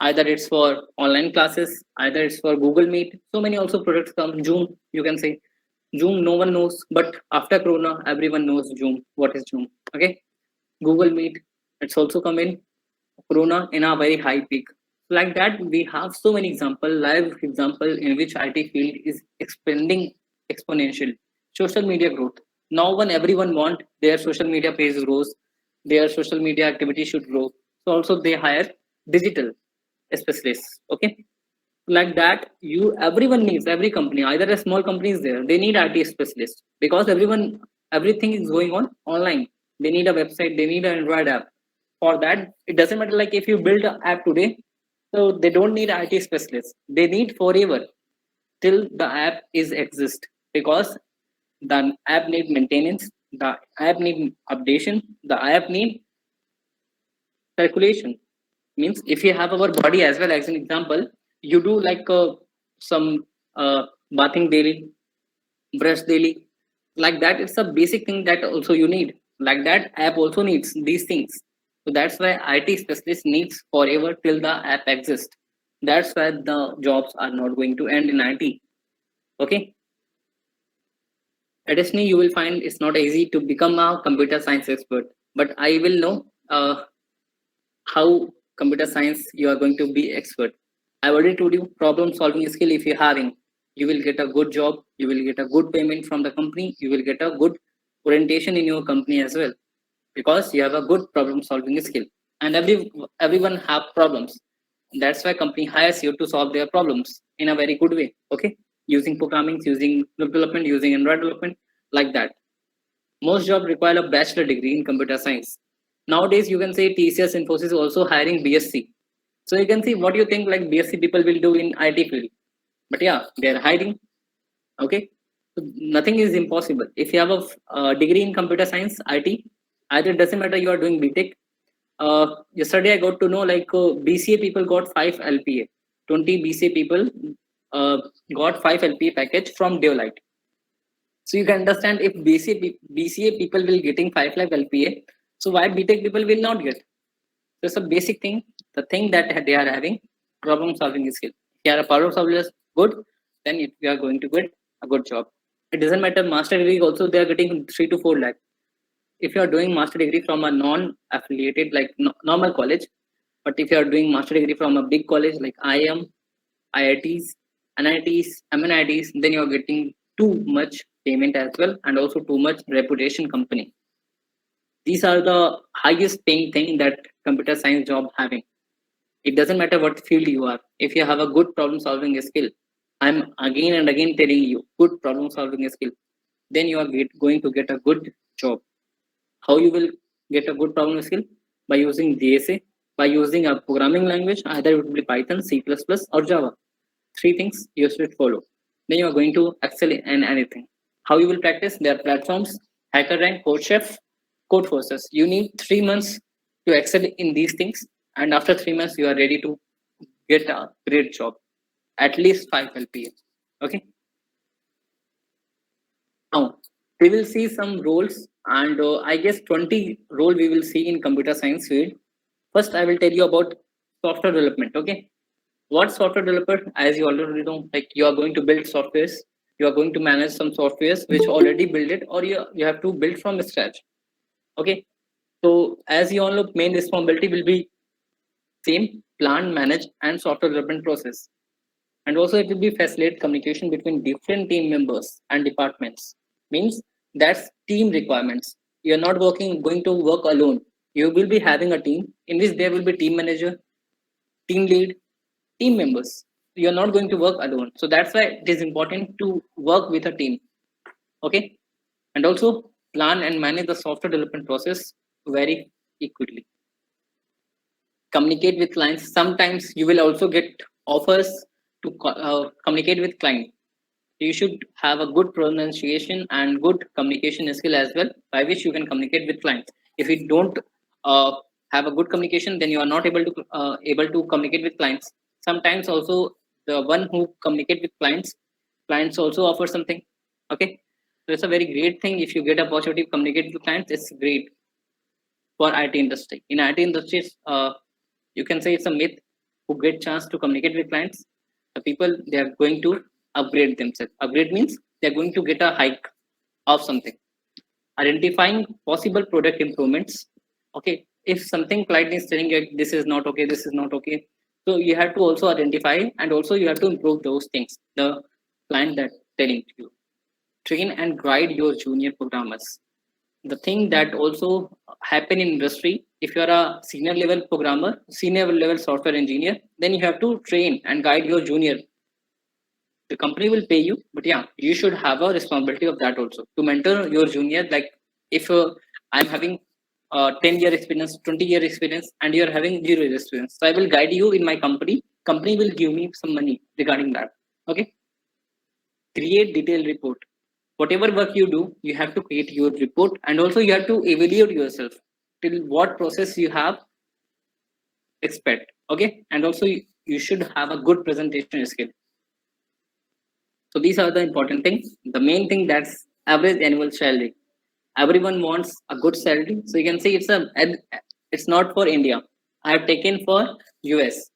either it's for online classes, either it's for Google Meet. So many also products come. Zoom, you can say. Zoom, no one knows, but after corona, everyone knows Zoom. What is Zoom? Okay, Google Meet, it's also come in corona in a very high peak. Like that, we have so many example, live example in which IT field is expanding exponentially. Social media growth. Now when everyone want their social media page grows, their social media activity should grow. So also they hire digital specialists. Okay. Like that, you everyone needs every company, either a small company is there, they need IT specialists because everything is going on online. They need a website, they need an Android app. For that, it doesn't matter like if you build an app today, so they don't need IT specialists. They need forever till the app is exist because the app need maintenance, the app need updation, the app need circulation. Means if you have our body as well as an example, you do like some bathing daily, brush daily, like that. It's a basic thing that also you need. Like that, app also needs these things. So that's why IT specialist needs forever till the app exists. That's why the jobs are not going to end in IT. Okay. Additionally, you will find it's not easy to become a computer science expert, but I will know how computer science you are going to be expert. I already told you problem solving skill if you're having, you will get a good job, you will get a good payment from the company, you will get a good orientation in your company as well because you have a good problem solving skill. And everyone have problems. That's why company hires you to solve their problems in a very good way. Okay, using programming, using web development, using Android development, like that. Most jobs require a bachelor degree in computer science. Nowadays, you can say TCS Infosys also hiring BSc. So you can see what you think like BSc people will do in IT field. But yeah, they're hiring. Okay, so nothing is impossible. If you have a degree in computer science, IT, either it doesn't matter you are doing BTech. Yesterday I got to know like BCA people got 5 LPA. 20 BCA people uh, got 5 LPA package from Deolite. So you can understand if BCA people will getting 5 lakh LPA, so why BTech people will not get? That's a basic thing. The thing that they are having problem solving skill. If you are a problem solver good, then you are going to get a good job. It doesn't matter master degree also they are getting 3 to 4 lakh. If you are doing master degree from a non-affiliated like normal college, but if you are doing master degree from a big college like IIM, IITs, NITs, MNITs, then you are getting too much payment as well and also too much reputation company. These are the highest paying thing that computer science job having. It doesn't matter what field you are. If you have a good problem solving skill, I'm again and again telling you, good problem solving skill, then you are going to get a good job. How you will get a good problem skill? By using JSA, by using a programming language, either it will be Python, C++, or Java. Three things you should follow. Then you are going to excel in anything. How you will practice? There are platforms, HackerRank, CodeChef, CodeForces. You need 3 months to excel in these things, and after 3 months, you are ready to get a great job. At least 5 LPA. Okay. Now we will see some roles, and I guess 20 role we will see in computer science field. First, I will tell you about software development. Okay, what software developer? As you already know, like you are going to build softwares, you are going to manage some softwares which already built it, or you have to build from scratch. Okay, so as you all know, main responsibility will be same plan, manage, and software development process. And also it will be facilitate communication between different team members and departments. Means that's team requirements. You're not going to work alone. You will be having a team in which there will be team manager, team lead, team members. You're not going to work alone. So that's why it is important to work with a team. Okay. And also plan and manage the software development process very equally. Communicate with clients. Sometimes you will also get offers to communicate with client. You should have a good pronunciation and good communication skill as well, by which you can communicate with clients. If you don't have a good communication, then you are not able to communicate with clients. Sometimes also the one who communicate with clients also offer something. Okay, so it's a very great thing if you get opportunity to communicate with clients. It's great for IT industry. In IT industries, you can say it's a myth who get chance to communicate with clients. The people they are going to upgrade themselves. Upgrade means they're going to get a hike of something. Identifying possible product improvements. Okay, if something client is telling you this is not okay, this is not okay, so you have to also identify and also you have to improve those things. The client that telling to you. Train and guide your junior programmers. The thing that also happen in industry, if you are a senior level programmer, senior level software engineer, then you have to train and guide your junior. The company will pay you, but yeah, you should have a responsibility of that also to mentor your junior. Like if I'm having 10-year experience, 20-year experience, and you're having 0 year experience, so I will guide you in my company will give me some money regarding that. Okay. Create detailed report. Whatever work you do, you have to create your report, and also you have to evaluate yourself till what process you have expect. Okay, and also you should have a good presentation skill. So these are the important things. The main thing, that's average annual salary. Everyone wants a good salary. So you can say it's a It's not for India. I have taken for US.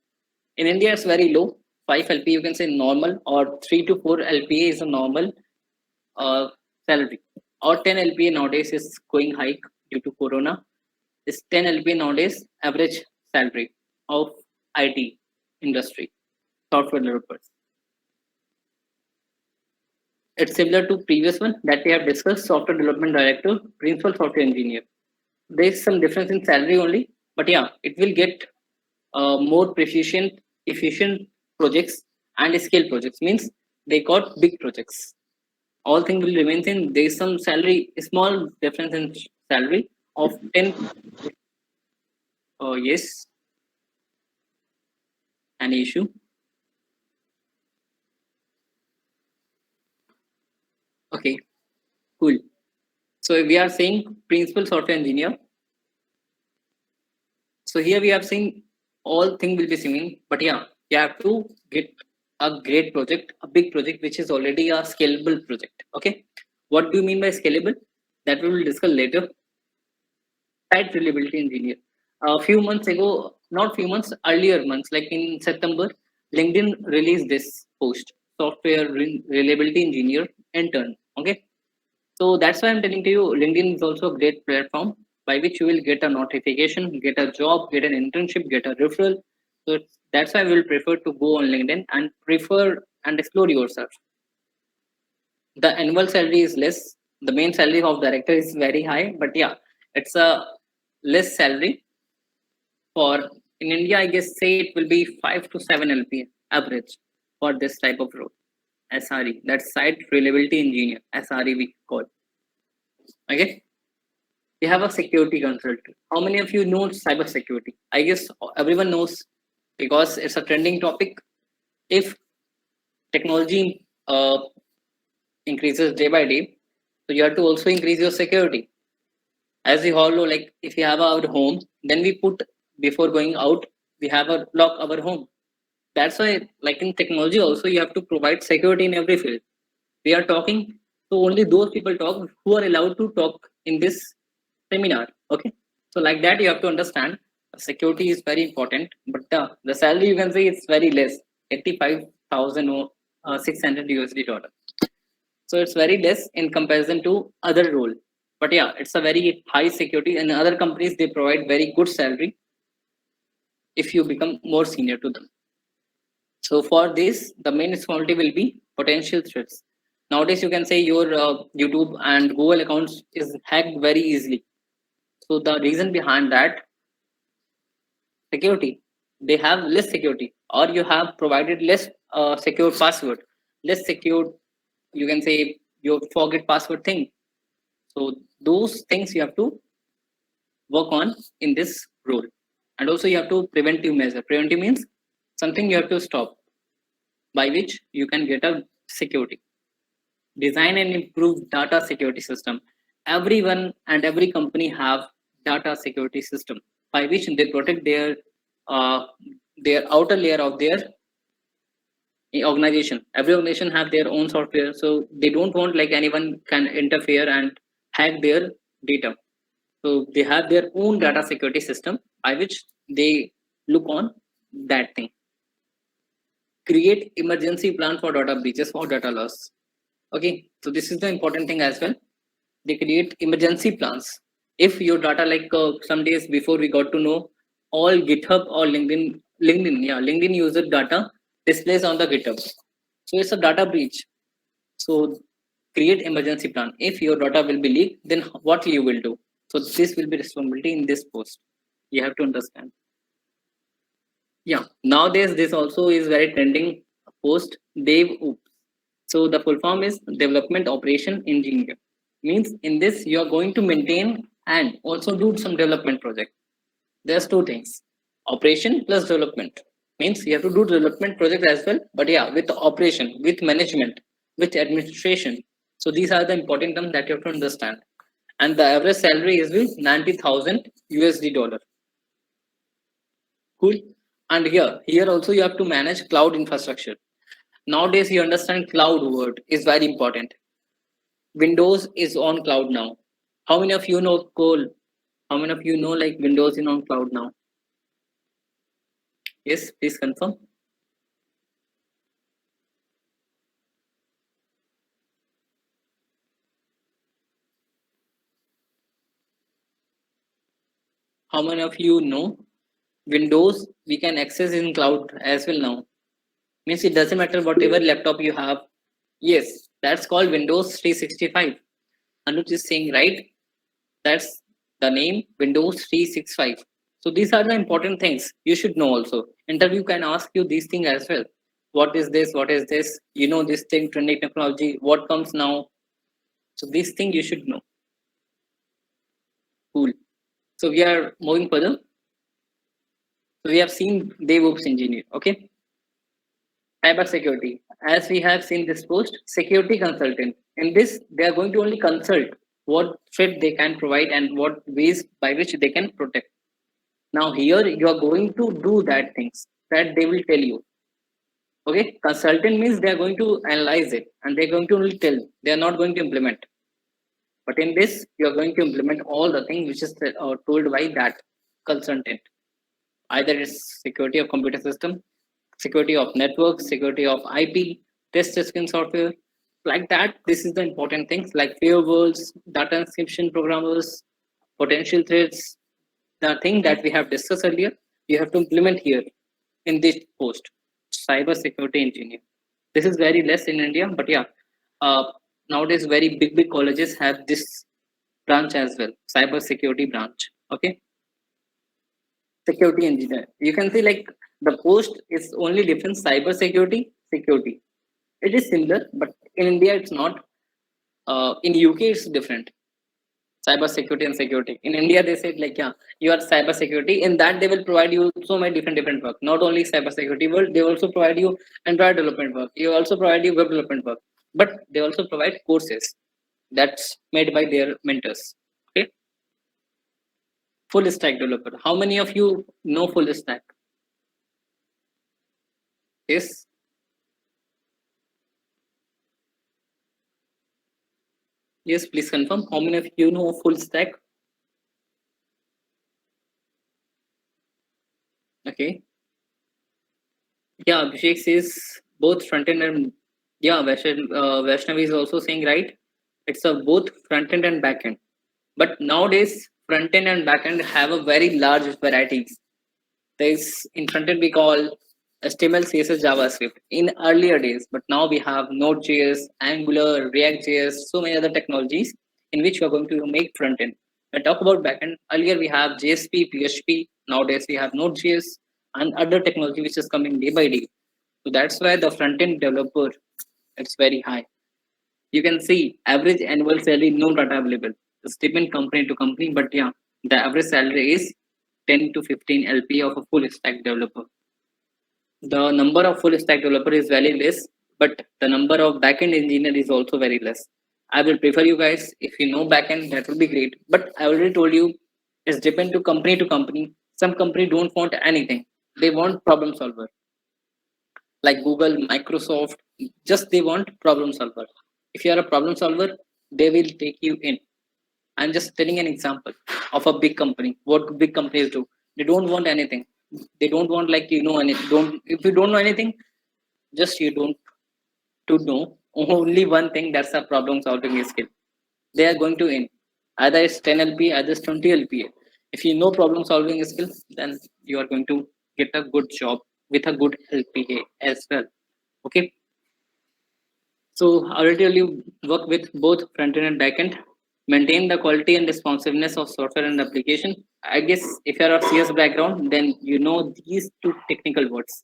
In India, it's very low. 5 LPA, you can say normal, or 3 to 4 LPA is a normal uh, salary. Or 10 LPA nowadays is going hike due to Corona. Is 10 LPA nowadays average salary of IT industry, software developers. It's similar to previous one that we have discussed, software development director, principal software engineer. There's some difference in salary only, but yeah, it will get more efficient projects and scale projects. Means they got big projects. All things will remain same. There is some salary, small difference in salary of 10. Yes, any issue? Okay, cool. So we are saying principal software engineer. So here we are saying all thing will be same, but yeah, you have to get a great project, a big project, which is already a scalable project. Okay, what do you mean by scalable? That we will discuss later. Site reliability engineer. A few months ago, not few months, earlier months, like in September, LinkedIn released this post, software reliability engineer intern. Okay, so that's why I'm telling to you, LinkedIn is also a great platform by which you will get a notification, get a job, get an internship, get a referral. So that's why we will prefer to go on LinkedIn and prefer and explore yourself. The annual salary is less. The main salary of director is very high, but yeah, it's a less salary for in India. I guess say it will be 5 to 7 LPA average for this type of role. SRE, that's site reliability engineer. SRE we call. Okay. We have a security consultant. How many of you know cyber security? I guess everyone knows because it's a trending topic. If technology increases day by day, so you have to also increase your security. As we all know, like if we have our home, then we put before going out, we have a lock our home. That's why, like in technology, also you have to provide security in every field. We are talking, so only those people talk who are allowed to talk in this seminar. Okay, so like that you have to understand security is very important, but the salary you can say it's very less, 85,000 or 600 USD dollar. So it's very less in comparison to other role. But yeah, it's a very high security, and other companies they provide very good salary if you become more senior to them. So for this, the main responsibility will be potential threats. Nowadays, you can say your YouTube and Google accounts is hacked very easily. So the reason behind that security, they have less security, or you have provided less secure password, less secure. You can say your forget password thing. So those things you have to work on in this role, and also you have to preventive measure. Preventive means something you have to stop by which you can get a security. Design and improve data security system. Everyone and every company have data security system by which they protect uh, their outer layer of their organization. Every organization have their own software, so they don't want like anyone can interfere and hack their data. So they have their own data security system by which they look on that thing. Create emergency plan for data breaches or data loss. Okay, so this is the important thing as well. They create emergency plans. If your data, like some days before we got to know, all GitHub or LinkedIn user data displays on the GitHub. So it's a data breach. So create emergency plan. If your data will be leaked, then what you will do? So this will be responsibility in this post. You have to understand. Yeah. Nowadays, this also is very trending post. DevOps. So the full form is Development Operation Engineer. Means in this you are going to maintain and also do some development project. There's two things: operation plus development. Means you have to do development project as well, but yeah, with operation, with management, with administration. So these are the important terms that you have to understand. And the average salary is with 90,000 USD dollar. Cool. And here also you have to manage cloud infrastructure. Nowadays you understand cloud word is very important. Windows is on cloud now. How many of you know Cole? How many of you know like Windows is on cloud now? Yes, please confirm. How many of you know Windows we can access in cloud as well now? Means it doesn't matter whatever laptop you have. Yes, that's called Windows 365. Anuj is saying right. That's the name Windows 365. So these are the important things you should know also. Interview can ask you these things as well. What is this? What is this? You know this thing, trending technology, what comes now? So these things you should know. Cool. So we are moving further. So we have seen DevOps engineer. Okay. Cyber security. As we have seen this post, security consultant. In this, they are going to only consult what threat they can provide and what ways by which they can protect. Now here you are going to do that things that they will tell you. Okay, consultant means they are going to analyze it and they're going to only tell. They are not going to implement. But in this, you are going to implement all the things which is told by that consultant. Either it's security of computer system, security of network, security of IP, test scripting software, like that. This is the important things like firewalls, data encryption programmers, potential threats. The thing that we have discussed earlier, you have to implement here in this post, cyber security engineer. This is very less in India, but yeah, uh, nowadays very big colleges have this branch as well, cyber security branch. Okay, security engineer. You can see like the post is only different cyber security, security. It is similar, but in India it's not. In UK it's different. Cyber security and security. In India they said like yeah, you are cyber security. In that they will provide you so many different work. Not only cyber security work, they also provide you Android development work. You also provide you web development work. But they also provide courses that's made by their mentors. Okay, full stack developer. How many of you know full stack? Yes. Yes, please confirm. How many of you know full stack? Okay. Yeah, Abhishek says both front end and yeah, Vaishnavi is also saying right. It's a both front end and back end. But nowadays, front end and back end have a very large varieties. There's in front end we call HTML, CSS, JavaScript in earlier days, but now we have Node.js, Angular, React.js, so many other technologies in which we are going to make front end. When talk about backend, earlier we have JSP, PHP. Nowadays we have Node.js and other technology which is coming day by day. So that's why the front end developer it's very high. You can see average annual salary no data available. It's depend company to company, but yeah, the average salary is 10 to 15 LP of a full stack developer. The number of full stack developer is very less, but the number of backend engineer is also very less. I will prefer you guys if you know backend, that will be great. But I already told you, it's depend to company to company. Some company don't want anything; they want problem solver, like Google, Microsoft. Just they want problem solver. If you are a problem solver, they will take you in. I'm just telling an example of a big company. What big companies do? They don't want anything. They don't want like you know anything. Don't if you don't know anything, just you don't to know only one thing, that's a problem solving skill. They are going to in either it's 10 LPA, either it's 20 LPA. If you know problem solving skills, then you are going to get a good job with a good LPA as well. Okay. So I already told you work with both front end and back end. Maintain the quality and responsiveness of software and application. I guess if you're of CS background, then you know these two technical words.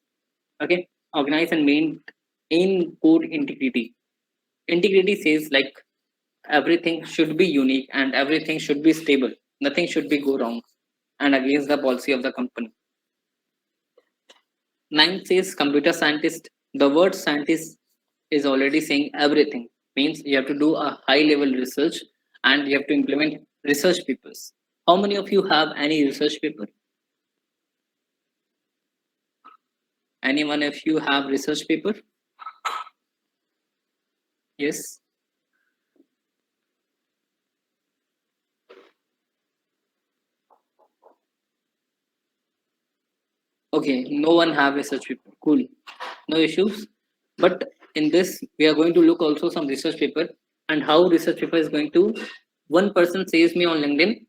Okay. Organize and maintain code integrity. Integrity says like everything should be unique and everything should be stable. Nothing should be go wrong and against the policy of the company. Nine says computer scientist. The word scientist is already saying everything. Means you have to do a high level research and you have to implement research papers. How many of you have any research paper? Anyone of you have research paper? Yes. Okay, no one have research paper. Cool, no issues. But in this, we are going to look also some research paper and how research paper is going to. One person says me on LinkedIn,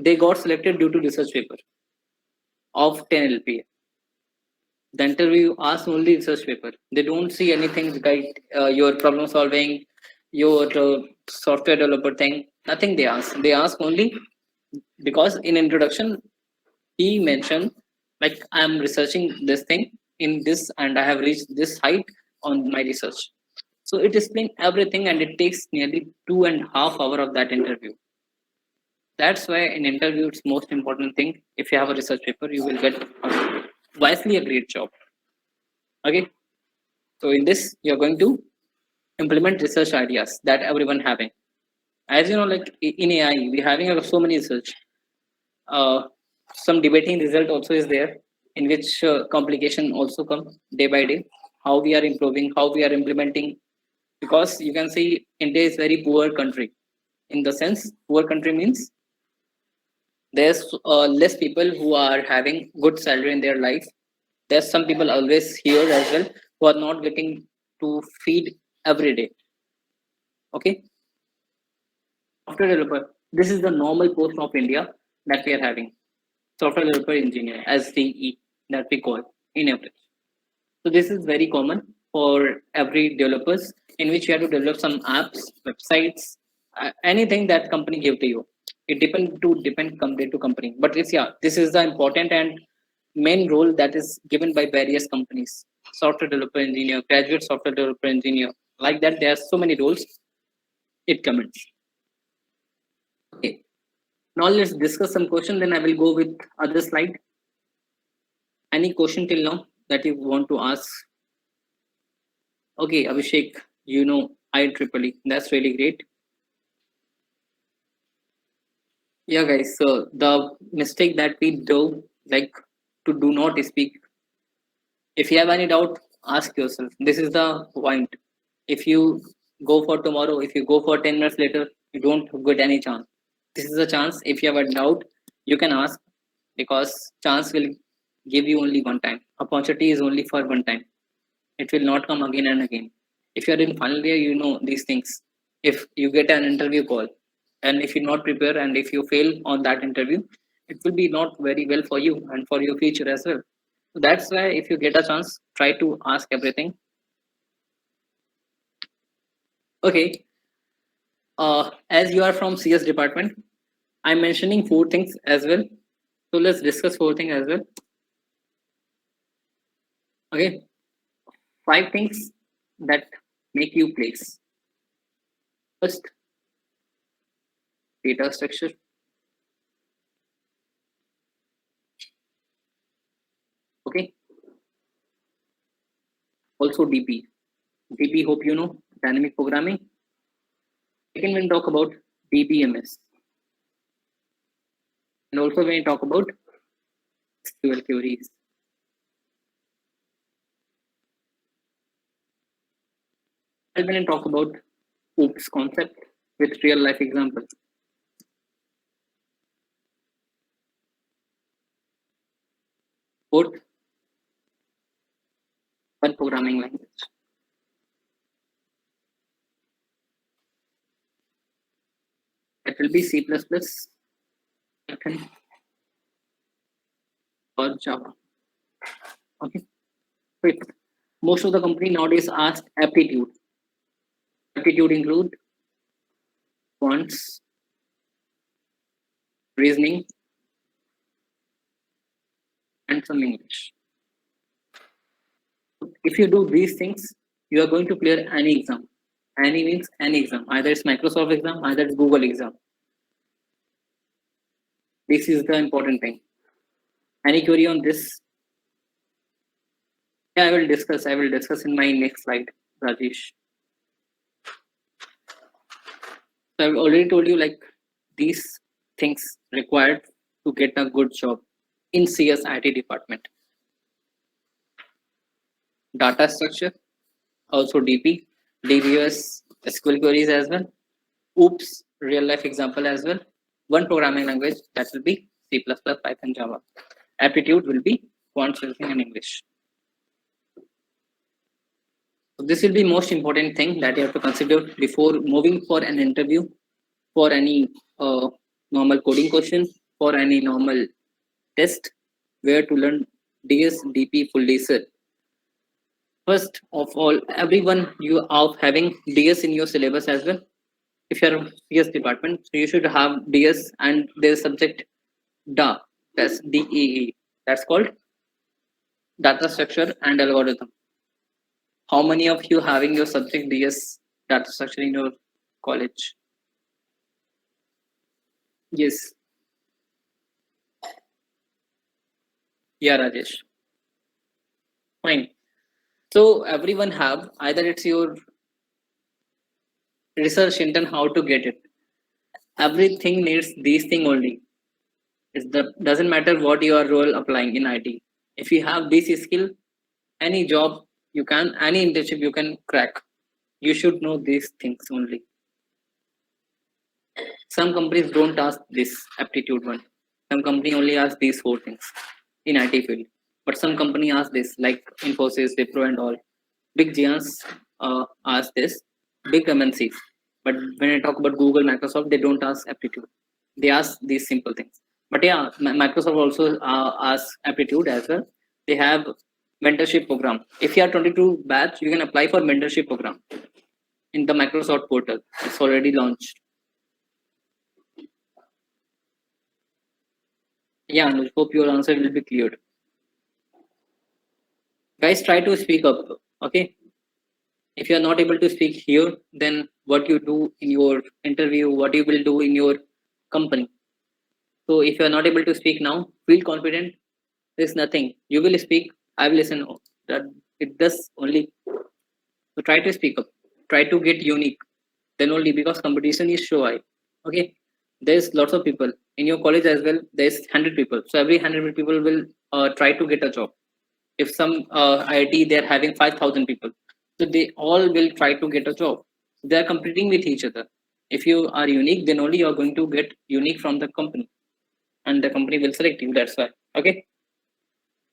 they got selected due to research paper of 10 LPA. The interview asks only research paper. They don't see anything like your problem solving, your software developer thing. Nothing they ask. They ask only because in introduction he mentioned like I'm researching this thing in this and I have reached this height on my research. So it explains everything and it takes nearly 2.5 hours of that interview. That's why in interview it's most important thing. If you have a research paper, you will get wisely a great job. Okay. So in this, you're going to implement research ideas that everyone having. As you know, like in AI, we're having so many research. Uh, some debating result also is there, in which complication also come day by day. How we are improving, how we are implementing, because you can see India is very poor country. In the sense, poor country means there's less people who are having good salary in their life. There's some people always here as well who are not getting to feed every day. Okay, software developer. This is the normal post of India that we are having. Software developer engineer, SDE, that we call in average. So this is very common for every developers in which you have to develop some apps, websites, anything that company give to you. It depend company to company. But it's yeah, this is the important and main role that is given by various companies. Software developer engineer, graduate software developer engineer. Like that, there are so many roles it comments. Okay. Now let's discuss some question. Then I will go with other slide. Any question till now that you want to ask? Okay, Abhishek, you know IEEE. That's really great. Yeah, guys. So the mistake that we do, like to do not speak. If you have any doubt, ask yourself. This is the point. If you go for tomorrow, if you go for 10 minutes later, you don't get any chance. This is a chance. If you have a doubt, you can ask because chance will give you only one time. Opportunity is only for one time. It will not come again and again. If you're in final year, you know these things. If you get an interview call and if you not prepare and if you fail on that interview, it will be not very well for you and for your future as well. So that's why if you get a chance, try to ask everything. Okay. As you are from CS department, I'm mentioning 4 things as well. So let's discuss 4 things as well. Okay. 5 things that make you place. First, data structure. Okay. Also DP. DP, hope you know, dynamic programming. Second, when we talk about DBMS. And also when we talk about SQL queries. And when we talk about OOPS concept with real life example. Fourth, one programming language. That will be C++, Python, or Java. Okay. Fifth, most of the company nowadays ask aptitude. Aptitude include quants, reasoning, and some English. If you do these things, you are going to clear any exam. Any means any exam. Either it's Microsoft exam, either it's Google exam. This is the important thing. Any query on this? Yeah, I will discuss. I will discuss in my next slide, Rajesh. So I've already told you like these things required to get a good job in CS IT department. Data structure, also DP, DBS, SQL queries as well. OOPS, real life example as well. One programming language that will be C++, Python, Java. Aptitude will be wants everything in English. So this will be most important thing that you have to consider before moving for an interview, for any normal coding question, for any normal test, where to learn DS, DP, fully sir. First of all, everyone you are having DS in your syllabus as well. If you're a CS department, so you should have DS and there's subject DA, that's DEE. That's called data structure and algorithm. How many of you having your subject DS data structure in your college? Yes. Yeah, Rajesh. Fine. So everyone have either it's your research intern how to get it. Everything needs these thing only. Doesn't matter what your role applying in IT. If you have this skill, any job you can, any internship you can crack. You should know these things only. Some companies don't ask this aptitude one. Some company only ask these four things in IT field. But some company ask this, like Infosys, Wipro, and all. Big giants ask this. Big MNCs. But when I talk about Google, Microsoft, they don't ask aptitude. They ask these simple things. But yeah, Microsoft also asks aptitude as well. They have mentorship program. If you are 22 batch, you can apply for mentorship program in the Microsoft portal. It's already launched. Yeah, Anuj, hope your answer will be cleared. Guys, try to speak up. Okay. If you are not able to speak here, then what you do in your interview, what you will do in your company. So if you are not able to speak now, feel confident. There's nothing. You will speak. I will listen. That it does only. So try to speak up. Try to get unique. Then only because competition is so high. Okay. There's lots of people in your college as well. There's 100 people. So every 100 people will try to get a job. If some IIT they're having 5,000 people, so they all will try to get a job. They are competing with each other. If you are unique, then only you are going to get unique from the company, and the company will select you. That's why. Okay.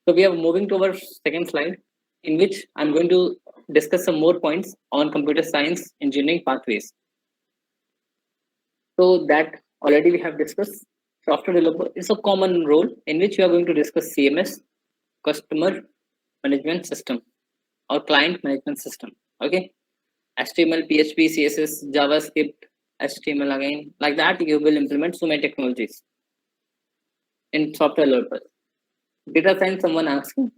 So we are moving to our second slide, in which I'm going to discuss some more points on computer science engineering pathways. So that already we have discussed. Software developer is a common role in which we are going to discuss CMS, customer management system, or client management system. Okay. HTML, PHP, CSS, JavaScript, HTML again. Like that, you will implement so many technologies in software developer. Data science, someone asking.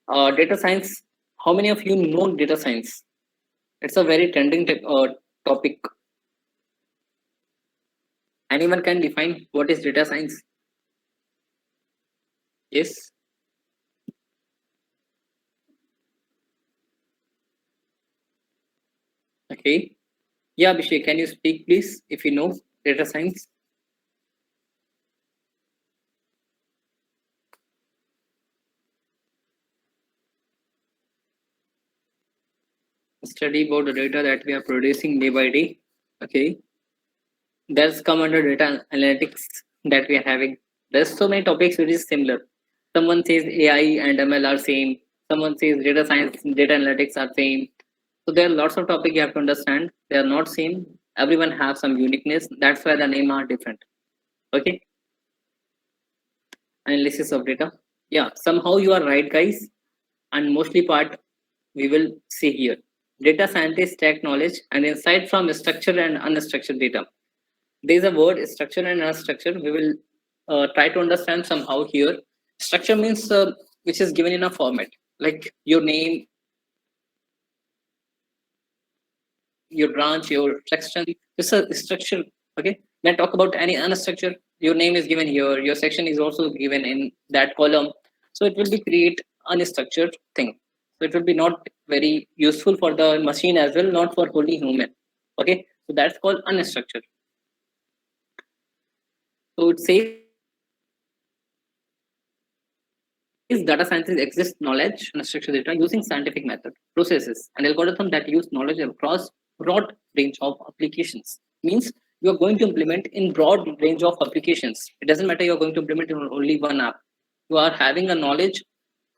Data science, how many of you know data science? It's a very trending topic. Anyone can define what is data science? Yes. Okay. Yeah, Abhishek, can you speak please if you know data science? Study about the data that we are producing day by day. Okay. That's come under data analytics that we are having. There's so many topics which is similar. Someone says AI and ML are same. Someone says data science, data analytics are same. So there are lots of topics you have to understand. They are not same. Everyone has some uniqueness. That's why the name are different. Okay. Analysis of data. Yeah. Somehow you are right, guys. And mostly part we will see here. Data scientists take knowledge and insight from structured and unstructured data. There is a word structure and unstructured. We will try to understand somehow here. Structure means which is given in a format, like your name, your branch, your section. This is a structure. Okay. When I talk about any unstructured, your name is given here. Your section is also given in that column. So it will be create unstructured thing. So it will be not very useful for the machine as well, not for only human. Okay. So that's called unstructured. So it says data scientists exist knowledge and structured data using scientific method, processes, and algorithms that use knowledge across broad range of applications. Means you are going to implement in broad range of applications. It doesn't matter you're going to implement in only one app. You are having a knowledge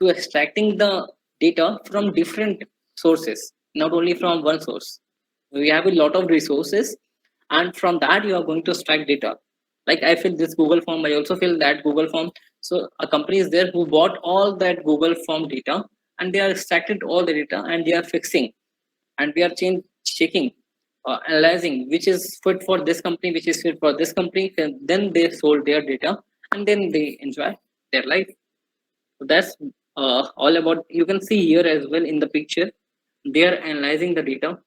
to extracting the data from different sources, not only from one source. We have a lot of resources, and from that you are going to extract data. Like I feel this Google form, I also feel that Google form. So a company is there who bought all that Google form data, and they are extracted all the data, and they are fixing, and we are checking, analyzing which is fit for this company, which is fit for this company. And then they sold their data, and then they enjoy their life. So that's all about. You can see here as well in the picture, they are analyzing the data,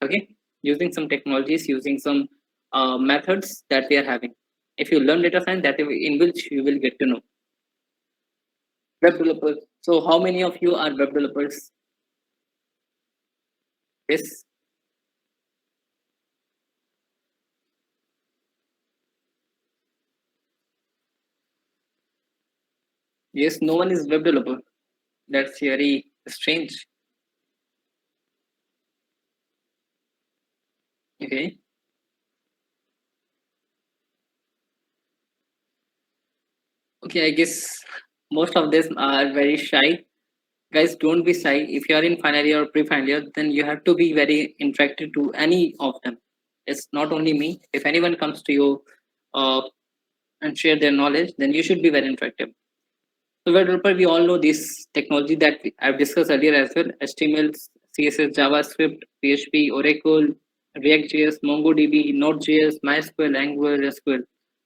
okay, using some technologies, using some methods that they are having. If you learn data science, that in which you will get to know. Web developers. So how many of you are web developers? Yes. Yes, no one is web developer. That's very strange. Okay. Okay, I guess most of them are very shy. Guys, don't be shy. If you are in final year or pre-final year, then you have to be very interactive to any of them. It's not only me. If anyone comes to you uh, and share their knowledge, then you should be very interactive. So web developer, we all know this technology that I've discussed earlier as well: HTML, CSS, JavaScript, PHP, Oracle, React.js, MongoDB, Node.js, MySQL, Angular, SQL.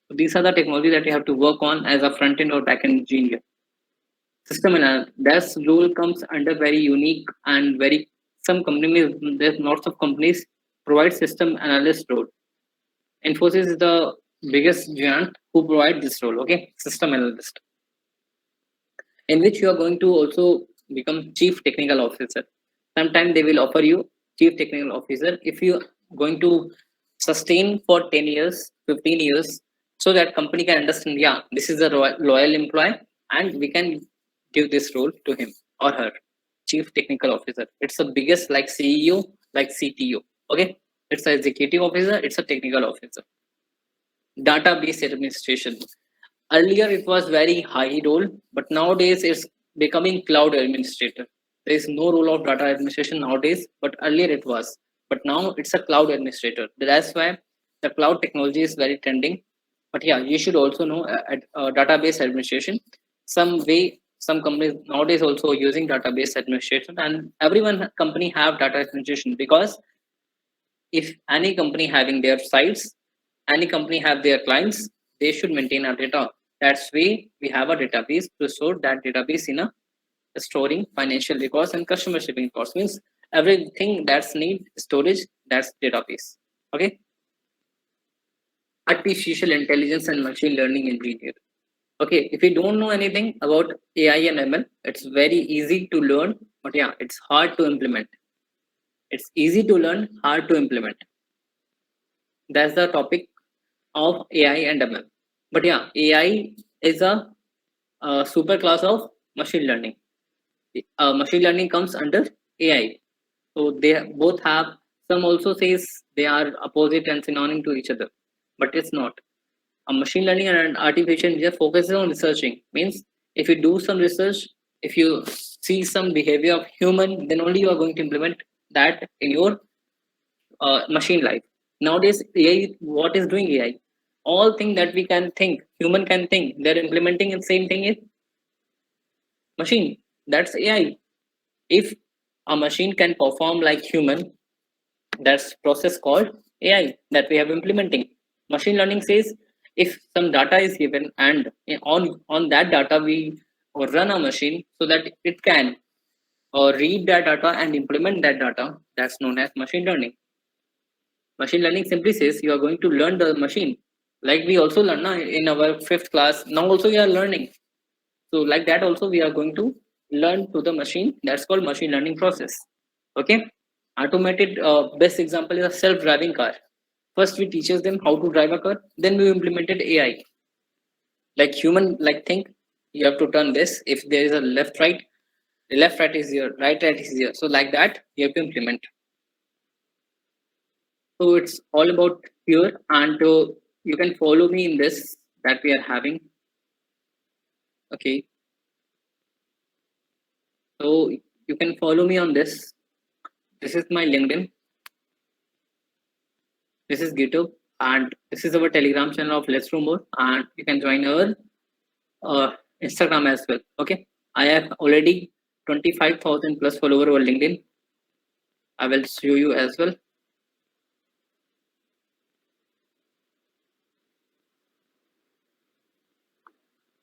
So these are the technology that you have to work on as a front end or back end engineer. System analyst, that role comes under very unique and very, some companies, there's lots of companies provide system analyst role. Infosys is the biggest giant who provide this role, okay, system analyst, in which you are going to also become chief technical officer. Sometimes they will offer you chief technical officer if you going to sustain for 10 years, 15 years, so that company can understand, yeah, this is a loyal employee, and we can give this role to him or her. Chief technical officer, it's the biggest, like CEO, like CTO. Okay, it's an executive officer, it's a technical officer. Database administration, earlier it was very high role, but nowadays it's becoming cloud administrator. There is no role of data administration nowadays, but earlier it was. But now it's a cloud administrator. That's why the cloud technology is very trending. But yeah, you should also know database administration. Some way, some companies nowadays also using database administration, and everyone company have data administration, because if any company having their sites, any company have their clients, they should maintain our data. That's way we have a database to store that database in a storing financial records and customer shipping records. Means everything that's need storage, that's database. Okay. Artificial intelligence and machine learning engineer. Okay, if you don't know anything about AI and ML, it's very easy to learn, but yeah, it's hard to implement. It's easy to learn, hard to implement. That's the topic of AI and ML. But yeah, AI is a super class of machine learning. Machine learning comes under AI. So they both have, some also says they are opposite and synonym to each other, but it's not. A machine learning and artificial intelligence focuses on researching. Means if you do some research, if you see some behavior of human, then only you are going to implement that in your machine life. Nowadays, AI, what is doing AI? All thing that we can think, human can think, they're implementing the same thing in machine. That's AI. If a machine can perform like human, that's process called AI that we have implementing. Machine learning says if some data is given, and on that data we run a machine so that it can read that data and implement that data. That's known as machine learning. Machine learning simply says you are going to learn the machine. Like we also learn in our fifth class. Now also we are learning. So like that also we are going to learn to the machine. That's called machine learning process. Okay. Automated best example is a self-driving car. First we teaches them how to drive a car. Then we implemented AI. Like human, like think you have to turn this. If there is a left right, the left right is here, right is here. So like that you have to implement. So it's all about here, and you can follow me in this that we are having. Okay. So you can follow me on this. This is my LinkedIn. This is GitHub, and this is our Telegram channel of Let's Do More. And you can join our Instagram as well. Okay, I have already 25,000 plus follower over LinkedIn. I will show you as well.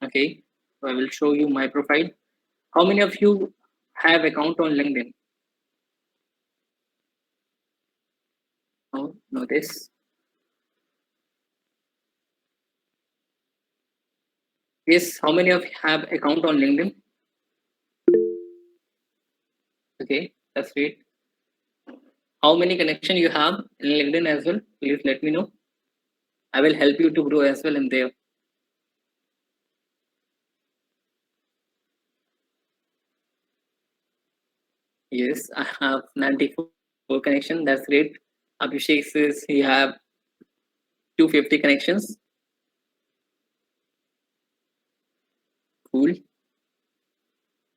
Okay, so I will show you my profile. How many of you have account on LinkedIn? Oh, no, this. Yes, how many of you have account on LinkedIn? Okay, that's great. How many connection you have in LinkedIn as well? Please let me know. I will help you to grow as well in there. Yes, I have 94 connection. That's great. Abhishek says he have 250 connections. Cool.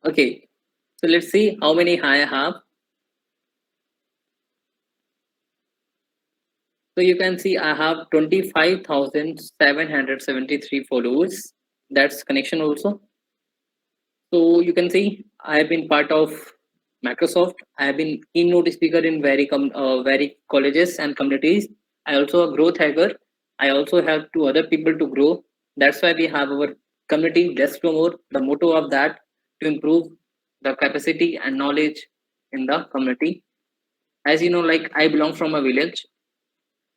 Okay, so let's see how many I have. So you can see I have 25,773 followers. That's connection also. So you can see I have been part of Microsoft. I have been keynote speaker in very colleges and communities. I also a growth hacker. I also help to other people to grow. That's why we have our community. Let's promote the motto of that to improve the capacity and knowledge in the community. As you know, like I belong from a village.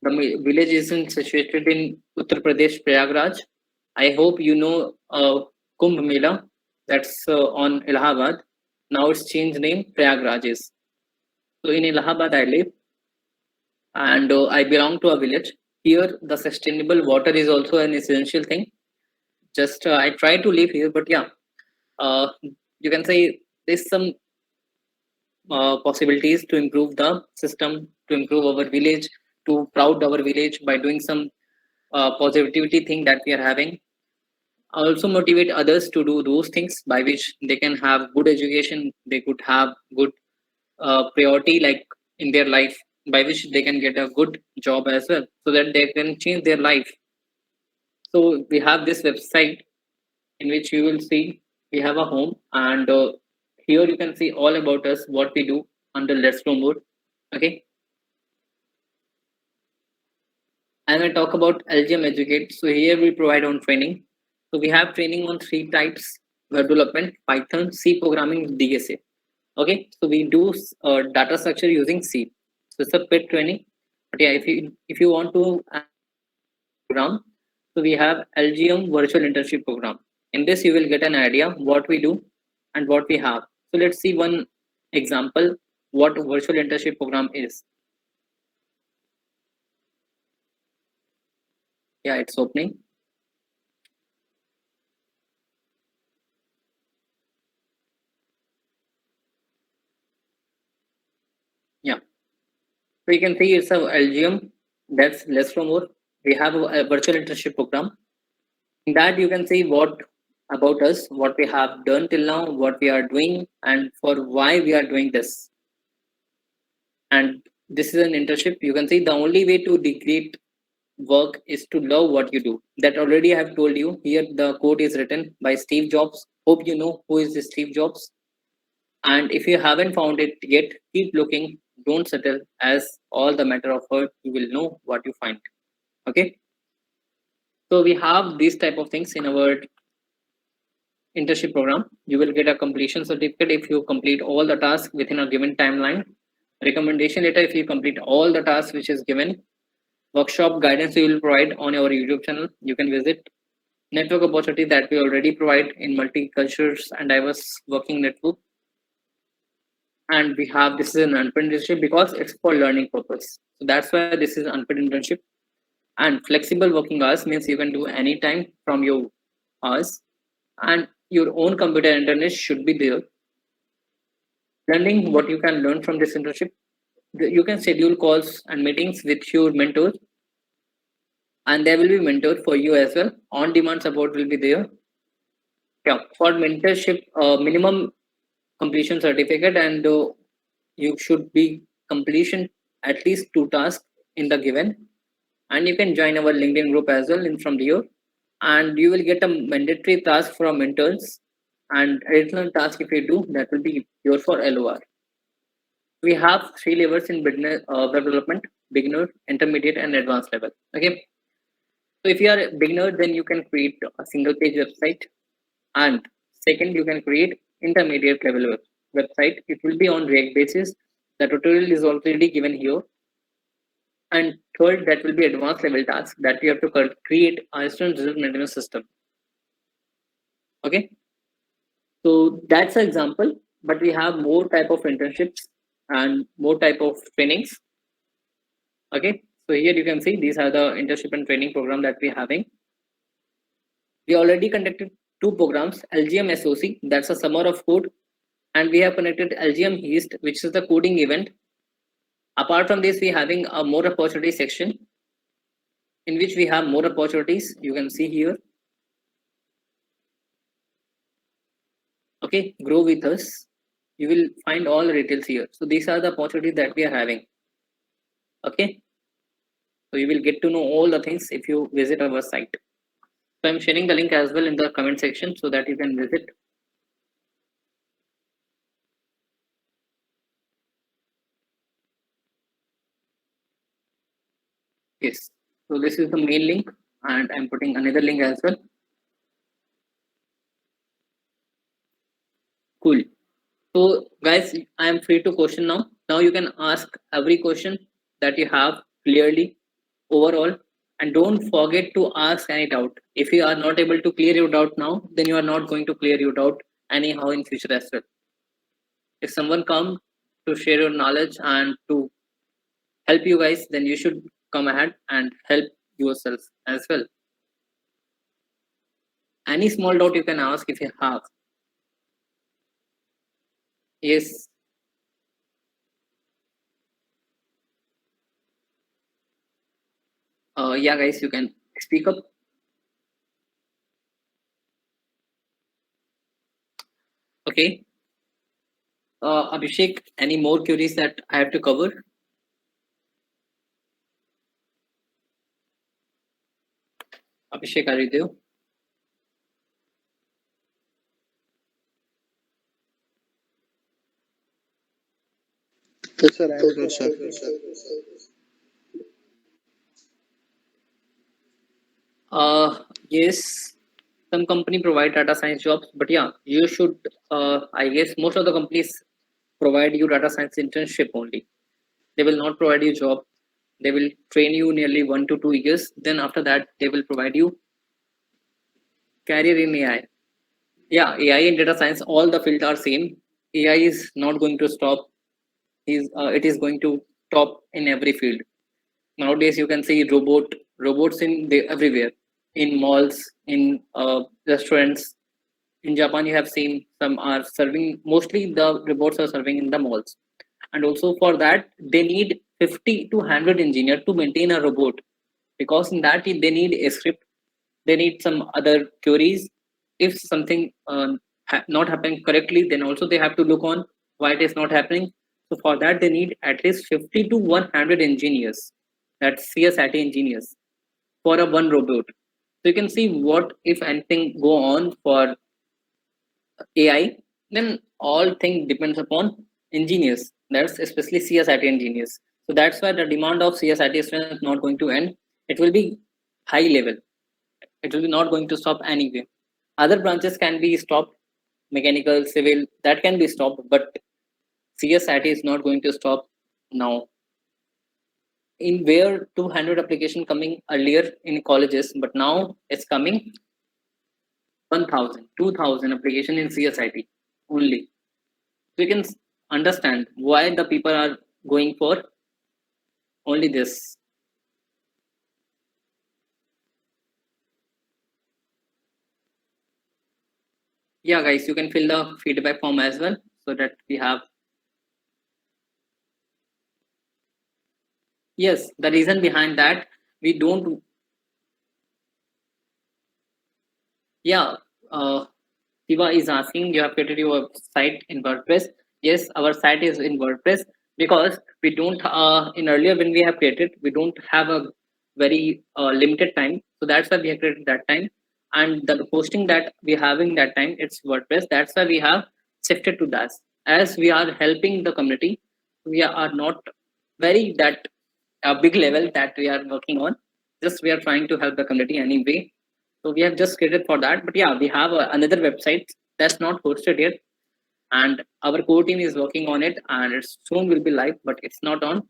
The village is situated in Uttar Pradesh, Prayagraj. I hope you know Kumbh Mela. That's on Allahabad. Now it's changed name, Prayagraj is. So in Allahabad I live, and I belong to a village. Here the sustainable water is also an essential thing. Just I try to live here, but yeah, uh, you can say there's some possibilities to improve the system, to improve our village, to proud our village by doing some positivity thing that we are having. Also motivate others to do those things by which they can have good education, they could have good priority like in their life, by which they can get a good job as well, so that they can change their life. So we have this website in which you will see we have a home, and here you can see all about us, what we do under Let's Know More. Okay, and I talk about LGM Educate. So here we provide on training. So we have training on three types: web development, Python, C programming, DSA. Okay, so we do data structure using C. So it's a paid training. But yeah, if you want to program, so we have LGM Virtual Internship Program. In this, you will get an idea what we do and what we have. So let's see one example what virtual internship program is. Yeah, it's opening. Yeah, so you can see it's a LGM. That's less from more. We have a virtual internship program. In that, you can see what about us, what we have done till now, what we are doing, and for why we are doing this. And this is an internship. You can see the only way to degrade work is to love what you do. That already I have told you. Here the quote is written by Steve Jobs. Hope you know who is this Steve Jobs. And if you haven't found it yet, keep looking. Don't settle. As all the matter of earth, you will know what you find. Okay. So we have these type of things in our internship program. You will get a completion certificate if you complete all the tasks within a given timeline. Recommendation letter if you complete all the tasks which is given. Workshop guidance we will provide on our YouTube channel. You can visit. Network opportunity that we already provide in multicultures and diverse working network. And we have this is an unpaid internship because it's for learning purpose. So that's why this is unpaid internship. And flexible working hours means you can do any time from your hours, and your own computer internet should be there. Learning what you can learn from this internship. You can schedule calls and meetings with your mentors, and there will be mentor for you as well. On demand support will be there. Yeah, for mentorship, minimum completion certificate, and you should be completion at least 2 tasks in the given. And you can join our LinkedIn group as well in from here, and you will get a mandatory task from interns, and additional task if you do that will be yours for LOR. We have 3 levels in beginner web development: beginner, intermediate, and advanced level. Okay, so if you are a beginner, then you can create a single page website, and second, you can create intermediate level website. It will be on React basis. The tutorial is already given here. And third, that will be advanced level task that you have to create a instant result maintenance system. Okay, so that's an example, but we have more type of internships and more type of trainings. Okay, so here you can see these are the internship and training program that we're having. We already conducted 2 programs: LGM SOC, that's a summer of code, and we have connected LGM East, which is the coding event. Apart from this, we're having a more opportunity section in which we have more opportunities. You can see here. Okay, grow with us. You will find all the details here. So these are the opportunities that we are having. Okay, so you will get to know all the things if you visit our site. So I'm sharing the link as well in the comment section so that you can visit. Yes, so this is the main link, and I'm putting another link as well. Cool. So guys, I am free to question now. Now you can ask every question that you have clearly overall, and don't forget to ask any doubt. If you are not able to clear your doubt now, then you are not going to clear your doubt anyhow in future as well. If someone come to share your knowledge and to help you guys, then you should come ahead and help yourself as well. Any small doubt you can ask if you have. Yes. Yeah, guys, you can speak up. Okay. Abhishek, any more queries that I have to cover? Abhishek, are you there? Yes, sir, I am there, sir. Yes, some company provide data science jobs, but yeah, you should. I guess most of the companies provide you data science internship only. They will not provide you job. They will train you nearly 1 to 2 years. Then after that, they will provide you career in AI. Yeah, AI and data science, all the fields are same. AI is not going to stop. It is going to top in every field. Nowadays, you can see robots in the everywhere, in malls, in restaurants. In Japan, you have seen some are serving. Mostly, the robots are serving in the malls, and also for that they need 50 to 100 engineer to maintain a robot, because in that they need a script, they need some other queries. If something not happening correctly, then also they have to look on why it is not happening. So for that they need at least 50 to 100 engineers, that's CSAT engineers, for a one robot. So you can see what if anything go on for AI, then all thing depends upon engineers. That's especially CSIT engineers. So that's why the demand of CSIT students is not going to end. It will be high level. It will be not going to stop anyway. Other branches can be stopped, mechanical, civil, that can be stopped, but CSIT is not going to stop now. In where 200 application coming earlier in colleges, but now it's coming 1,000, 2,000 application in CSIT only. So you can understand why the people are going for only this. Yeah, guys, you can fill the feedback form as well so that we have. Yes, the reason behind that, we don't. Yeah, uh, Siva is asking, you have created your site in WordPress. Yes, our site is in WordPress because we don't, in earlier when we have created, we don't have a very limited time. So that's why we have created that time. And the hosting that we having that time, it's WordPress. That's why we have shifted to that. As we are helping the community, we are not very that big level that we are working on. Just we are trying to help the community anyway, so we have just created for that. But yeah, we have another website that's not hosted yet, and our core team is working on it, and it soon will be live, but it's not on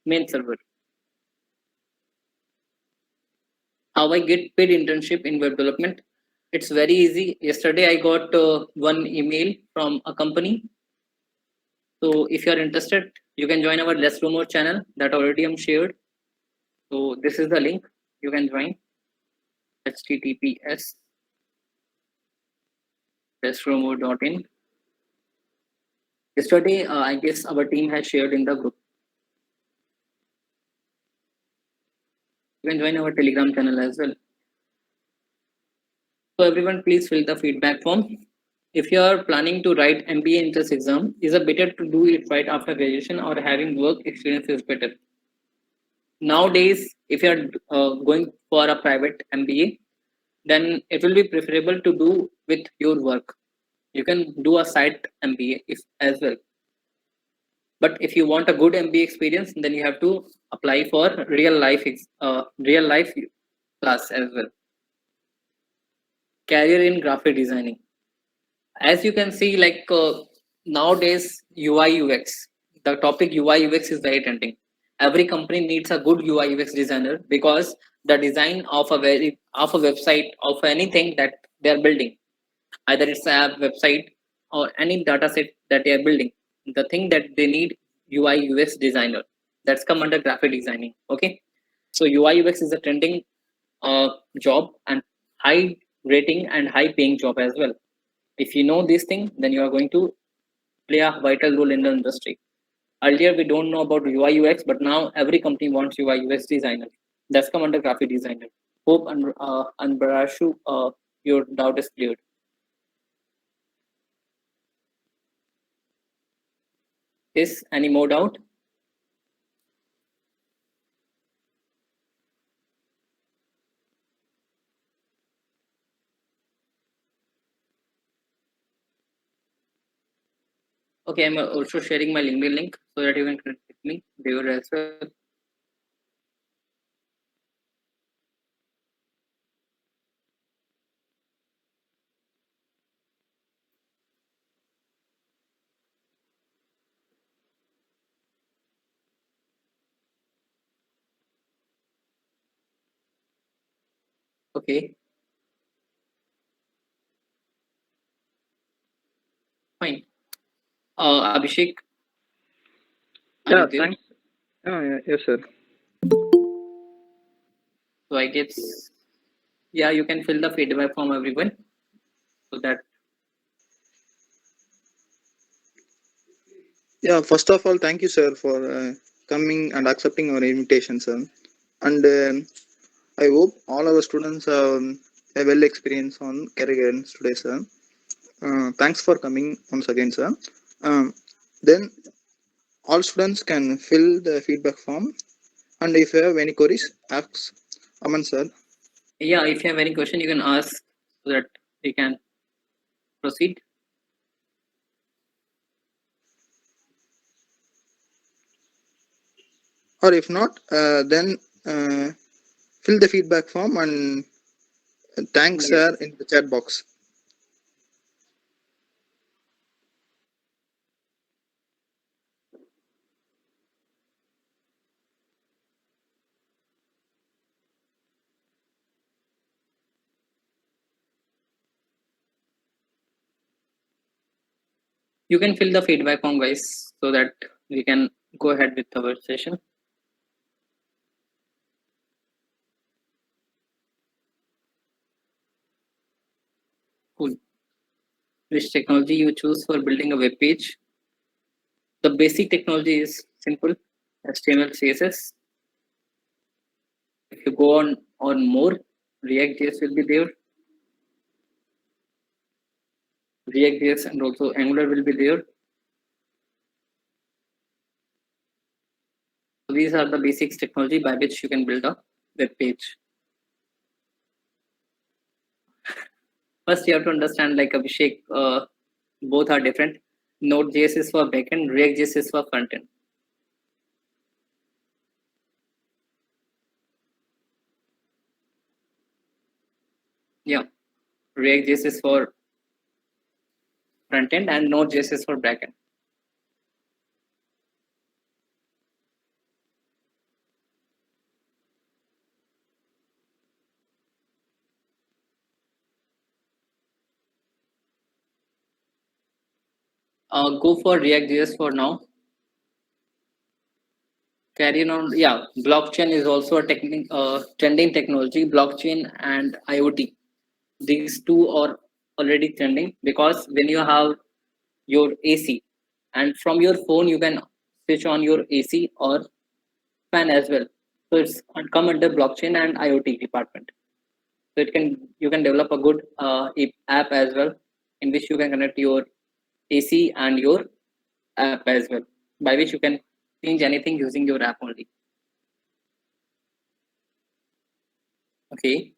main server. How I get paid internship in web development? It's very easy. Yesterday I got one email from a company. So if you are interested, you can join our Less Rumor channel that already I'm shared. So this is the link. You can join. https lestrumor.in. Yesterday, I guess our team has shared in the group. You can join our Telegram channel as well. So everyone, please fill the feedback form. If you are planning to write MBA entrance exam, is it better to do it right after graduation or having work experience is better? Nowadays, if you are going for a private MBA, then it will be preferable to do with your work. You can do a side MBA if as well. But if you want a good MBA experience, then you have to apply for real life class as well. Career in graphic designing. As you can see, like nowadays, UI UX, the topic UI UX is very trending. Every company needs a good UI UX designer because the design of a website of anything that they are building, either it's a website or any data set that they are building, the thing that they need UI UX designer, that's come under graphic designing. Okay, so UI UX is a trending job and high rating and high paying job as well. If you know this thing, then you are going to play a vital role in the industry. Earlier we don't know about UI UX, but now every company wants UI UX designer. That's come under graphic designer. Hope and Barashu, your doubt is cleared. Is any more doubt? Okay, I'm also sharing my LinkedIn link so that you can connect with me there as well. Okay, fine. Abhishek, are Yeah, you there? thanks. Yes, sir. So I guess, yeah, you can fill the feedback from everyone so that. Yeah, first of all, thank you, sir, for coming and accepting our invitation, sir. And I hope all our students have a well experience on career guidance today, sir. Thanks for coming once again, sir. Um, then all students can fill the feedback form, and if you have any queries, ask Aman, sir. Yeah, if you have any question, you can ask so that we can proceed. Or if not, then fill the feedback form and thanks, Yes. sir, in the chat box. You can fill the feedback form, guys, so that we can go ahead with our session. Cool. Which technology you choose for building a web page? The basic technology is simple: HTML, CSS. If you go on more, React.js will be there. React.js and also Angular will be there. So these are the basics technology by which you can build a web page. First, you have to understand, like Abhishek, both are different. Node.js is for backend, React.js is for frontend. Yeah, React.js is for frontend and Node.js is for backend. Go for React.js for now. Carry on. Yeah, blockchain is also a trending technology. Blockchain and IoT. These two are already trending because when you have your AC and from your phone you can switch on your AC or fan as well. So it's come under blockchain and IoT department. So it can you can develop a good app as well in which you can connect your AC and your app as well, by which you can change anything using your app only. Okay.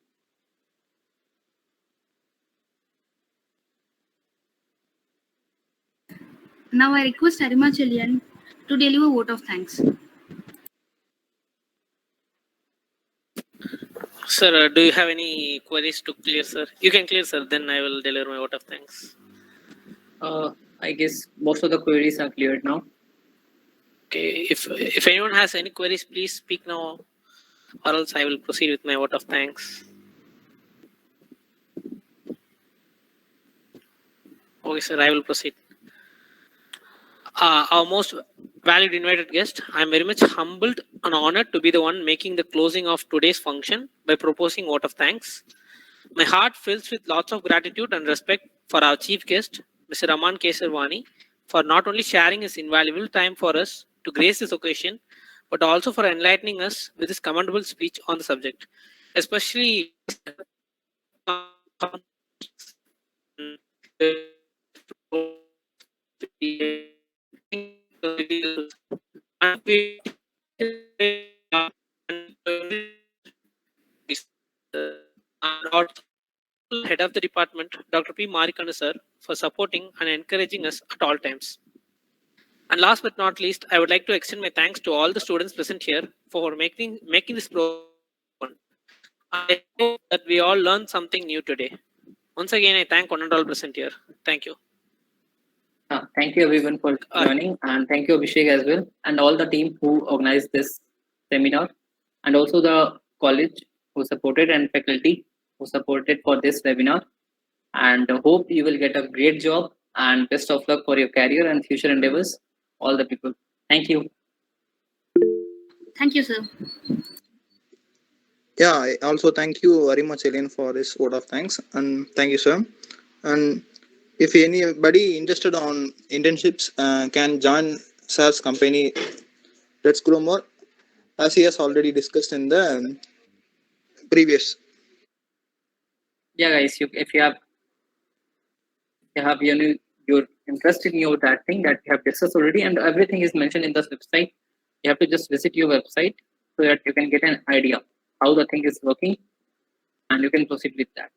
Now I request Arimachalian to deliver vote of thanks. Sir, do you have any queries to clear, sir? You can clear, sir. Then I will deliver my vote of thanks. I guess most of the queries are cleared now. Okay. If anyone has any queries, please speak now, or else I will proceed with my vote of thanks. Okay, sir. I will proceed. Our most valued invited guest, I am very much humbled and honored to be the one making the closing of today's function by proposing vote of thanks. My heart fills with lots of gratitude and respect for our chief guest, Mr. Raman Kesarwani, for not only sharing his invaluable time for us to grace this occasion, but also for enlightening us with his commendable speech on the subject, especially head of the department, Dr. P. Marikana sir, for supporting and encouraging us at all times. And last but not least, I would like to extend my thanks to all the students present here for making this program. I hope that we all learned something new today. Once again, I thank one and all present here. Thank you. Thank you everyone for joining, and thank you Abhishek as well, and all the team who organized this seminar, and also the college who supported and faculty who supported for this webinar. And hope you will get a great job and best of luck for your career and future endeavors. All the people. Thank you. Thank you, sir. Yeah, I also thank you very much, Ellen, for this vote of thanks, and thank you, sir. And if anybody interested on internships can join sir's company, Let's Grow More, as he has already discussed in the previous. Yeah, guys, if you have you're interested in your that thing that you have discussed already, and everything is mentioned in this website. You have to just visit your website so that you can get an idea how the thing is working, and you can proceed with that.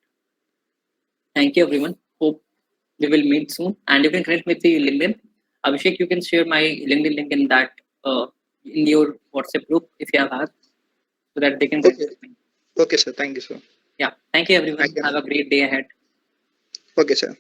Thank you, everyone. Hope we will meet soon, and you can connect with the LinkedIn. Abhishek, you can share my LinkedIn link in that in your WhatsApp group if you have asked, so that they can connect with me. Okay, sir. Thank you, sir. Yeah. Thank you, everyone. Thank you. Have a great day ahead. Okay, sir.